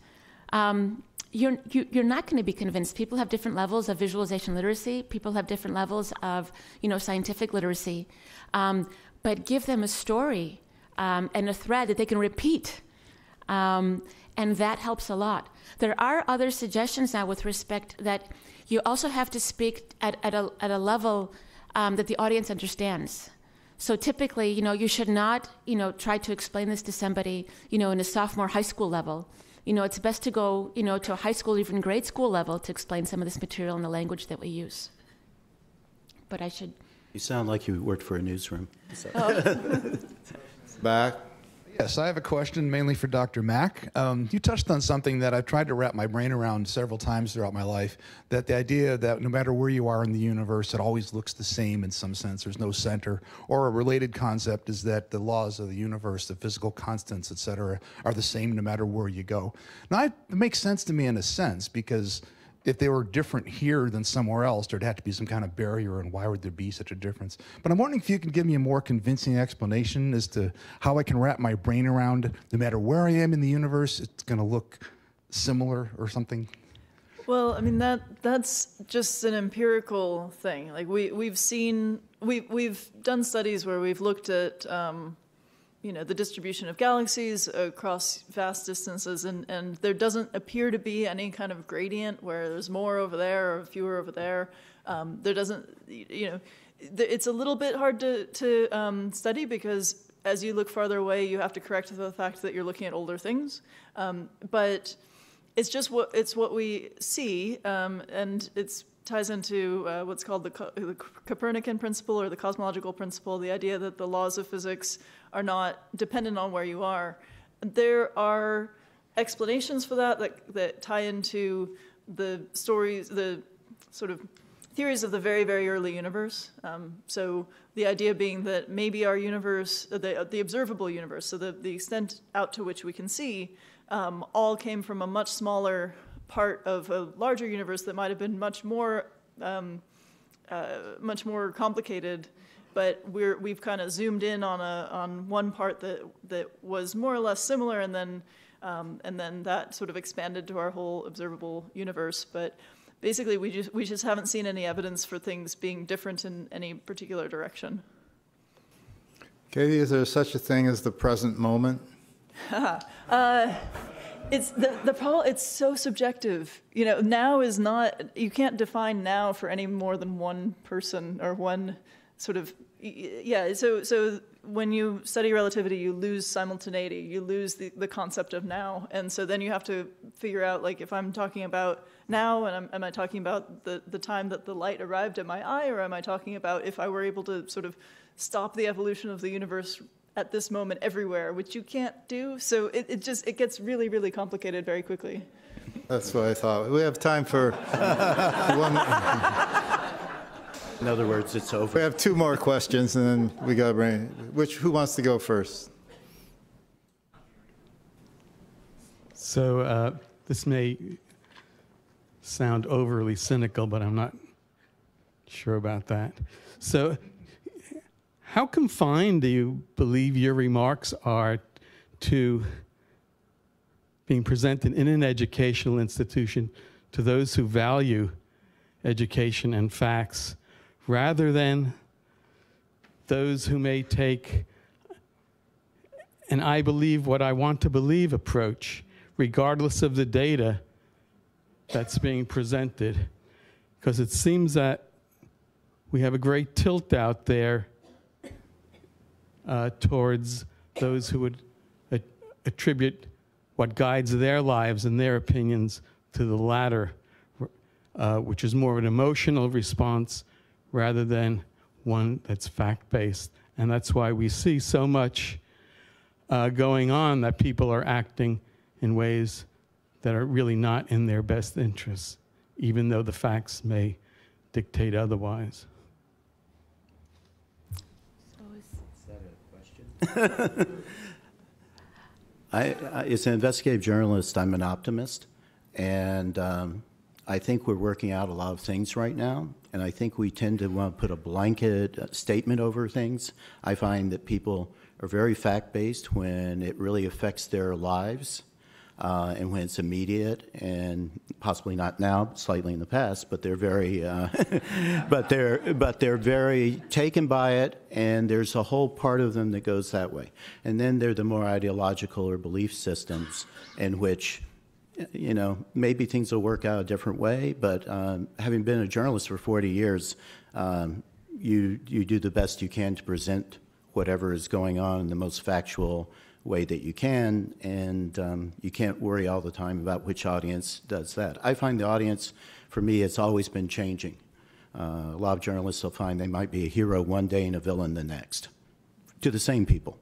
You're not going to be convinced. People have different levels of visualization literacy. People have different levels of, scientific literacy. But give them a story and a thread that they can repeat, and that helps a lot. There are other suggestions now with respect that you also have to speak at a level that the audience understands. So typically, you should not, try to explain this to somebody, in a sophomore high school level. It's best to go, to a high school, even grade school level to explain some of this material in the language that we use. But I should... You sound like you worked for a newsroom. So. Oh. Back. Yes, I have a question mainly for Dr. Mack. You touched on something that I've tried to wrap my brain around several times throughout my life, that the idea that no matter where you are in the universe, it always looks the same in some sense. There's no center. Or a related concept is that the laws of the universe, the physical constants, et cetera, are the same no matter where you go. Now, it makes sense to me in a sense, because if they were different here than somewhere else, there'd have to be some kind of barrier, and why would there be such a difference? But I'm wondering if you can give me a more convincing explanation as to how I can wrap my brain around, no matter where I am in the universe, it's going to look similar or something. Well, I mean, that's just an empirical thing. We've done studies where we've looked at the distribution of galaxies across vast distances, and there doesn't appear to be any kind of gradient where there's more over there or fewer over there. There doesn't, it's a little bit hard to study because as you look farther away, you have to correct the fact that you're looking at older things. But it's just what we see, and it's ties into what's called the Copernican principle or the cosmological principle, the idea that the laws of physics are not dependent on where you are. There are explanations for that tie into the stories, the sort of theories of the very, very early universe. So the idea being that maybe our universe, the observable universe, so the extent out to which we can see, all came from a much smaller part of a larger universe that might have been much more complicated but we've kind of zoomed in on one part that was more or less similar, and then that sort of expanded to our whole observable universe. But basically, we just haven't seen any evidence for things being different in any particular direction. Katie, is there such a thing as the present moment? It's the problem. It's so subjective. You know, now is not. You can't define now for any more than one person or one sort of. Yeah. So when you study relativity, you lose simultaneity. You lose the concept of now, and so then you have to figure out, like, if I'm talking about now, and am I talking about the time that the light arrived at my eye, or am I talking about if I were able to sort of stop the evolution of the universe at this moment everywhere, which you can't do. So it gets really, really complicated very quickly. That's what I thought. We have time for one. In other words, it's over. We have two more questions, and then we got to bring. Who wants to go first? So this may sound overly cynical, but I'm not sure about that. So, how confined do you believe your remarks are to being presented in an educational institution to those who value education and facts, rather than those who may take an I believe what I want to believe approach, regardless of the data that's being presented? Because it seems that we have a great tilt out there towards those who would attribute what guides their lives and their opinions to the latter, which is more of an emotional response rather than one that's fact-based. And that's why we see so much going on, that people are acting in ways that are really not in their best interests, even though the facts may dictate otherwise. As an investigative journalist, I'm an optimist, and I think we're working out a lot of things right now, and I think we tend to want to put a blanket statement over things. I find that people are very fact-based when it really affects their lives, and when it's immediate, and possibly not now, slightly in the past, but they're very, but they're very taken by it, and there's a whole part of them that goes that way. And then there are the more ideological or belief systems in which, you know, maybe things will work out a different way, but having been a journalist for 40 years, you do the best you can to present whatever is going on in the most factual way that you can, and you can't worry all the time about which audience does that. I find the audience, for me, it's always been changing. A lot of journalists will find they might be a hero one day and a villain the next, to the same people.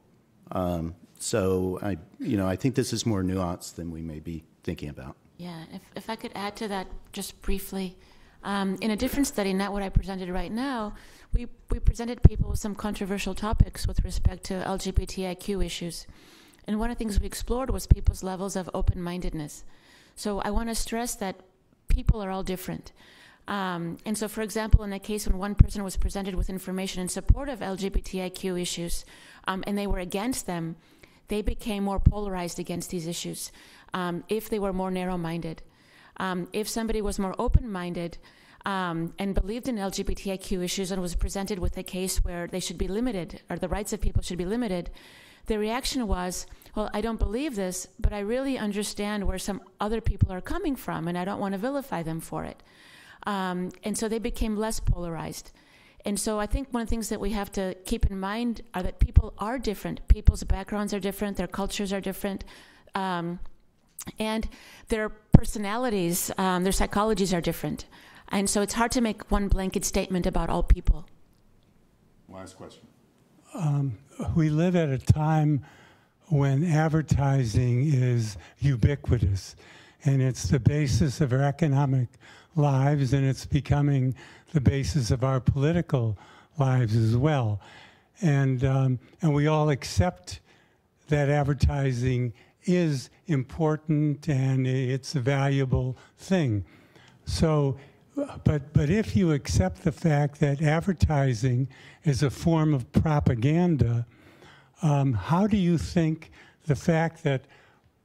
So I think this is more nuanced than we may be thinking about. Yeah, if I could add to that just briefly. In a different study, not what I presented right now, we presented people with some controversial topics with respect to LGBTIQ issues. And one of the things we explored was people's levels of open-mindedness. So I want to stress that people are all different. And so, for example, in a case when one person was presented with information in support of LGBTIQ issues, and they were against them, they became more polarized against these issues if they were more narrow-minded. If somebody was more open-minded and believed in LGBTIQ issues and was presented with a case where they should be limited, or the rights of people should be limited, the reaction was, well, I don't believe this, but I really understand where some other people are coming from, and I don't want to vilify them for it. And so they became less polarized. And so I think one of the things that we have to keep in mind are that people are different. People's backgrounds are different, their cultures are different, and their personalities, their psychologies are different. And so it's hard to make one blanket statement about all people. Last question. We live at a time when advertising is ubiquitous, and it's the basis of our economic lives, and it's becoming the basis of our political lives as well. And we all accept that advertising is important and it's a valuable thing. So But if you accept the fact that advertising is a form of propaganda, how do you think the fact that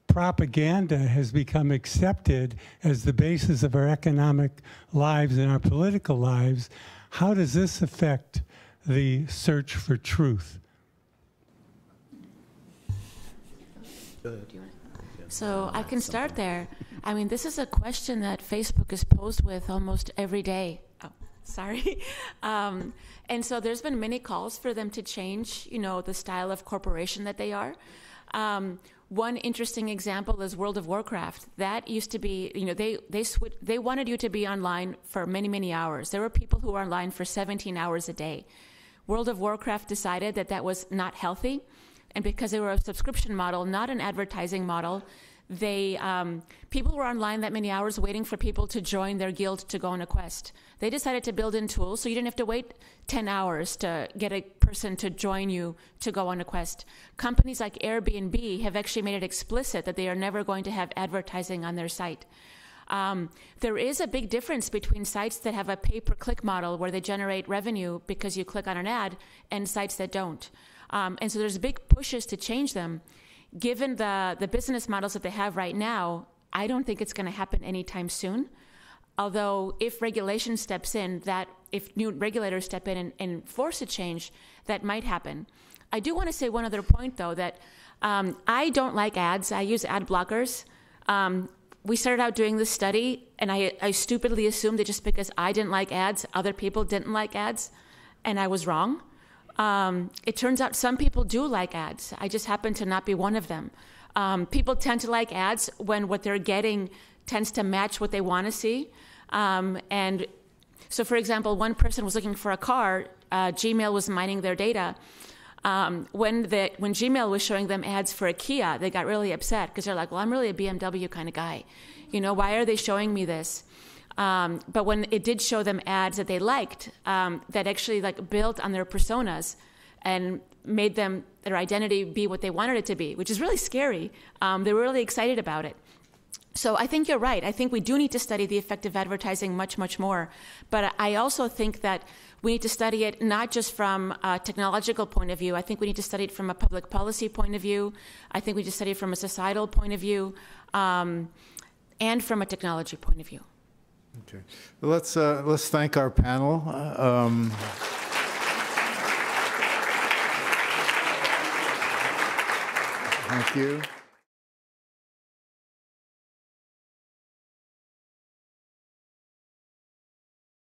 propaganda has become accepted as the basis of our economic lives and our political lives, how does this affect the search for truth? So I can start there. I mean, this is a question that Facebook is posed with almost every day. Oh, sorry. And so there's been many calls for them to change, you know, the style of corporation that they are. One interesting example is World of Warcraft. That used to be, you know, they wanted you to be online for many, many hours. There were people who were online for 17 hours a day. World of Warcraft decided that that was not healthy. And because they were a subscription model, not an advertising model, people were online that many hours waiting for people to join their guild to go on a quest. They decided to build in tools so you didn't have to wait 10 hours to get a person to join you to go on a quest. Companies like Airbnb have actually made it explicit that they are never going to have advertising on their site. There is a big difference between sites that have a pay-per-click model where they generate revenue because you click on an ad and sites that don't. And so there's big pushes to change them. Given the business models that they have right now, I don't think it's going to happen anytime soon. Although if regulation steps in, if new regulators step in and force a change, that might happen. I do want to say one other point, though, that I don't like ads. I use ad blockers. We started out doing this study, and I stupidly assumed that just because I didn't like ads, other people didn't like ads, and I was wrong. It turns out some people do like ads. I just happen to not be one of them. People tend to like ads when what they're getting tends to match what they want to see. And so, for example, one person was looking for a car. Gmail was mining their data. When Gmail was showing them ads for a Kia, they got really upset because they're like, well, I'm really a BMW kind of guy. You know, why are they showing me this? But when it did show them ads that they liked, that actually like built on their personas and made them their identity be what they wanted it to be, which is really scary. They were really excited about it. So I think you're right. I think we do need to study the effect of advertising much, much more. But I also think that we need to study it not just from a technological point of view. I think we need to study it from a public policy point of view. I think we need to study it from a societal point of view, and from a technology point of view. Okay. Well, let's thank our panel. Thank you.